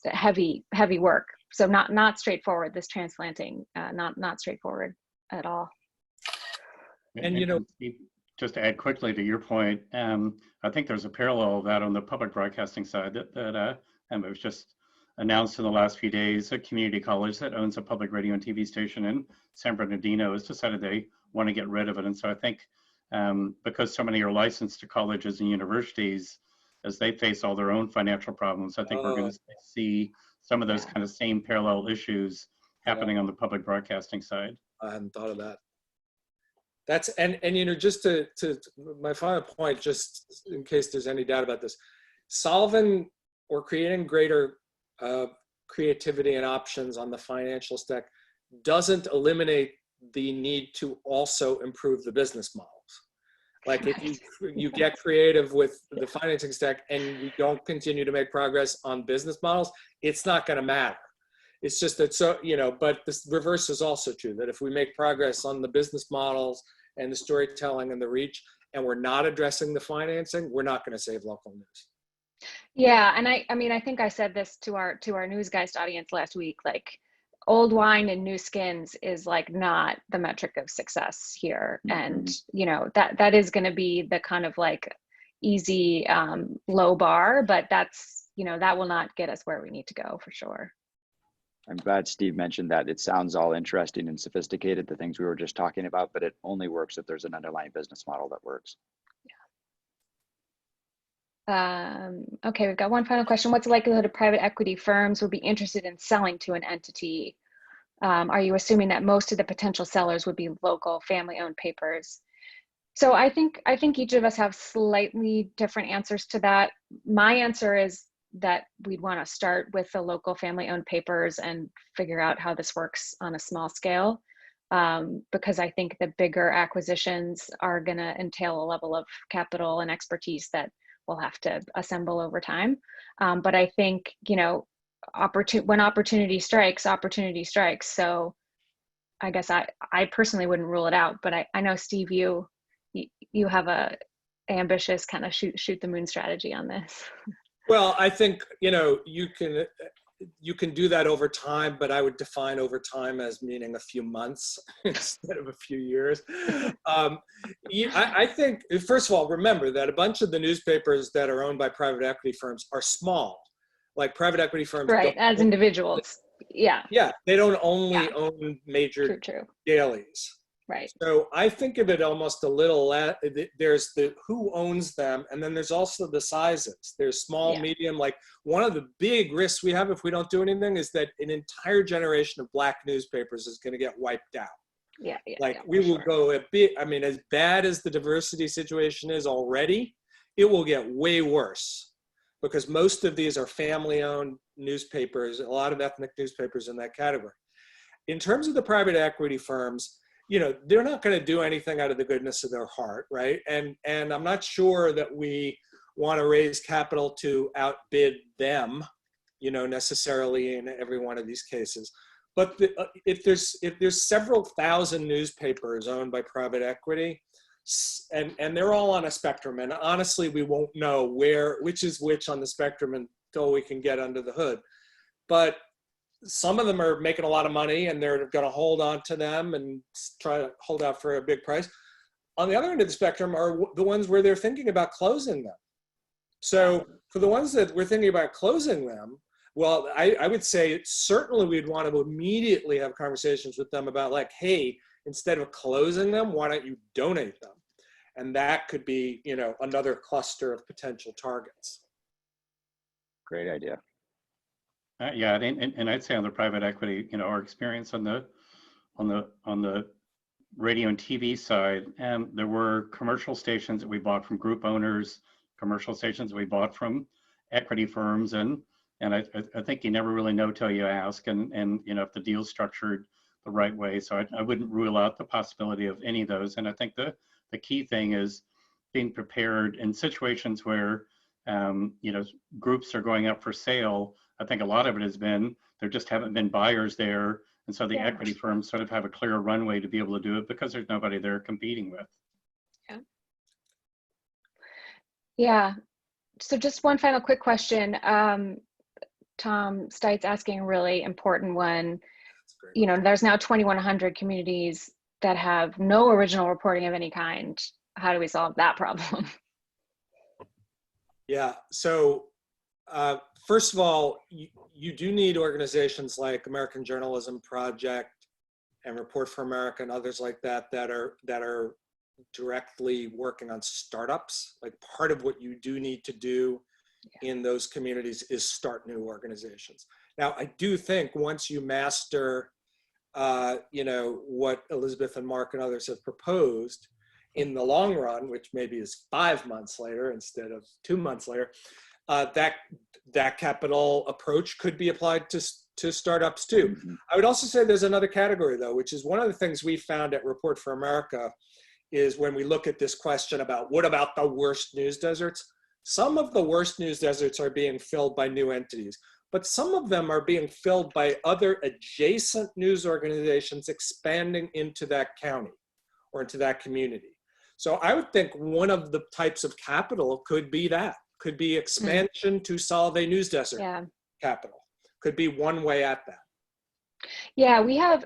heavy work. So not straightforward, this transplanting, not straightforward at all. And just to add quickly to your point, I think there's a parallel of that on the public broadcasting side that it was just announced in the last few days. A community college that owns a public radio and TV station in San Bernardino has decided they want to get rid of it. And so I think because so many are licensed to colleges and universities, as they face all their own financial problems, I think we're going to see some of those kind of same parallel issues happening on the public broadcasting side. I hadn't thought of that. That's and just to my final point, just in case there's any doubt about this, solving or creating greater creativity and options on the financial stack doesn't eliminate the need to also improve the business models. Like if you get creative with the financing stack and you don't continue to make progress on business models, it's not going to matter. It's just that, so, you know, but the reverse is also true, that if we make progress on the business models and the storytelling and the reach, and we're not addressing the financing, we're not going to save local news. Yeah, and I mean, I think I said this to our Newsgeist audience last week, like old wine and new skins is like not the metric of success here. And, you know, that is going to be the kind of like easy, low bar, but that's, you know, that will not get us where we need to go for sure. I'm glad Steve mentioned that. It sounds all interesting and sophisticated, the things we were just talking about, but it only works if there's an underlying business model that works. Okay, we've got one final question. What's the likelihood of private equity firms would be interested in selling to an entity? Are you assuming that most of the potential sellers would be local family-owned papers? So I think each of us have slightly different answers to that. My answer is that we'd want to start with the local family-owned papers and figure out how this works on a small scale, because I think the bigger acquisitions are going to entail a level of capital and expertise that we'll have to assemble over time. But I think, you know, when opportunity strikes. So I guess I personally wouldn't rule it out, but I know, Steve, you have a ambitious kind of shoot the moon strategy on this. Well, I think, you know, you can do that over time, but I would define over time as meaning a few months instead of a few years. I think, first of all, remember that a bunch of the newspapers that are owned by private equity firms are small. Like private equity firms, right? As individuals, yeah. Yeah, they don't only own major True. dailies. Right. So I think of it almost a little, there's the who owns them, and then there's also the sizes. There's small, medium, like one of the big risks we have if we don't do anything is that an entire generation of Black newspapers is going to get wiped out. We will go a bit, I mean, as bad as the diversity situation is already, it will get way worse because most of these are family-owned newspapers, a lot of ethnic newspapers in that category. In terms of the private equity firms, you know, they're not going to do anything out of the goodness of their heart, right? And I'm not sure that we want to raise capital to outbid them, you know, necessarily in every one of these cases. But if there's several thousand newspapers owned by private equity, and they're all on a spectrum, and honestly, we won't know which is which on the spectrum until we can get under the hood. But some of them are making a lot of money and they're going to hold on to them and try to hold out for a big price. On the other end of the spectrum are the ones where they're thinking about closing them. So for the ones that we're thinking about closing them, well, I would say certainly we'd want to immediately have conversations with them about like, hey, instead of closing them, why don't you donate them? And that could be, you know, another cluster of potential targets. Great idea. Yeah, and I'd say on the private equity, you know, our experience on the radio and TV side, there were commercial stations that we bought from group owners, commercial stations that we bought from equity firms, and I think you never really know till you ask, and you know, if the deal's structured the right way. So I wouldn't rule out the possibility of any of those. And I think the key thing is being prepared in situations where you know, groups are going up for sale. I think a lot of it has been, there just haven't been buyers there. And so the equity firms sort of have a clear runway to be able to do it because there's nobody there competing with. Yeah. So just one final quick question. Tom Steitz asking a really important one. You know, there's now 2,100 communities that have no original reporting of any kind. How do we solve that problem? Yeah, so first of all, you do need organizations like American Journalism Project and Report for America and others like that that are directly working on startups. Like part of what you do need to do in those communities is start new organizations. Now, I do think once you master, you know, what Elizabeth and Marc and others have proposed, in the long run, which maybe is 5 months later instead of 2 months later, that capital approach could be applied to startups too. Mm-hmm. I would also say there's another category though, which is one of the things we found at Report for America is when we look at this question about what about the worst news deserts, some of the worst news deserts are being filled by new entities, but some of them are being filled by other adjacent news organizations expanding into that county or into that community. So I would think one of the types of capital could be that, could be expansion to solve a news desert capital, could be one way at that. Yeah, we have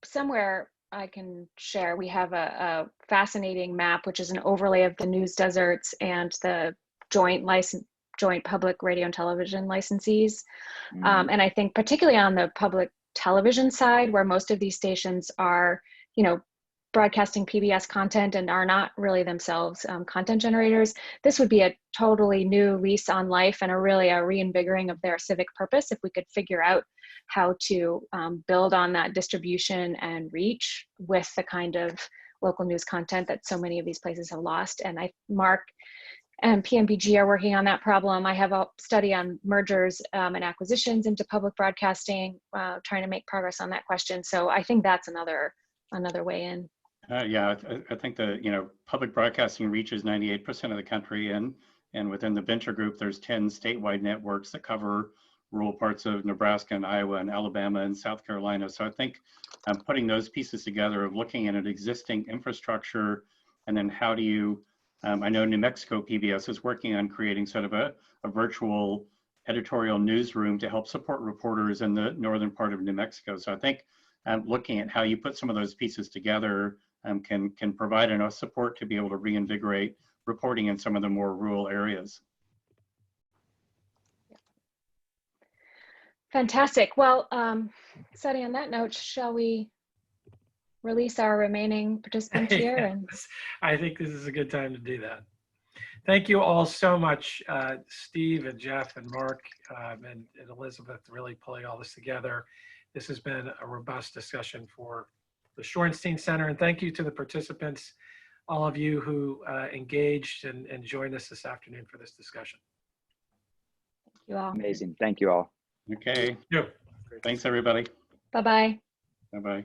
somewhere I can share, we have a fascinating map, which is an overlay of the news deserts and the joint public radio and television licensees. And I think particularly on the public television side, where most of these stations are, you know, broadcasting PBS content and are not really themselves content generators, this would be a totally new lease on life and a reinvigorating of their civic purpose if we could figure out how to build on that distribution and reach with the kind of local news content that so many of these places have lost. And Marc and PMBG are working on that problem. I have a study on mergers and acquisitions into public broadcasting, trying to make progress on that question. So I think that's another way in. Yeah, I think the public broadcasting reaches 98% of the country, and within the venture group, there's 10 statewide networks that cover rural parts of Nebraska and Iowa and Alabama and South Carolina. So I think putting those pieces together of looking at an existing infrastructure, and then how do you, I know New Mexico PBS is working on creating sort of a virtual editorial newsroom to help support reporters in the northern part of New Mexico. So I think looking at how you put some of those pieces together can provide enough support to be able to reinvigorate reporting in some of the more rural areas. Fantastic. Well, Setti, on that note, shall we release our remaining participants here? Yes, I think this is a good time to do that. Thank you all so much, Steve and Geoff and Marc and Elizabeth, really pulling all this together. This has been a robust discussion for the Shorenstein Center, and thank you to the participants, all of you who engaged and joined us this afternoon for this discussion. Thank you all. Amazing. Thank you all. Okay. Yeah. Thanks, everybody. Bye-bye. Bye-bye.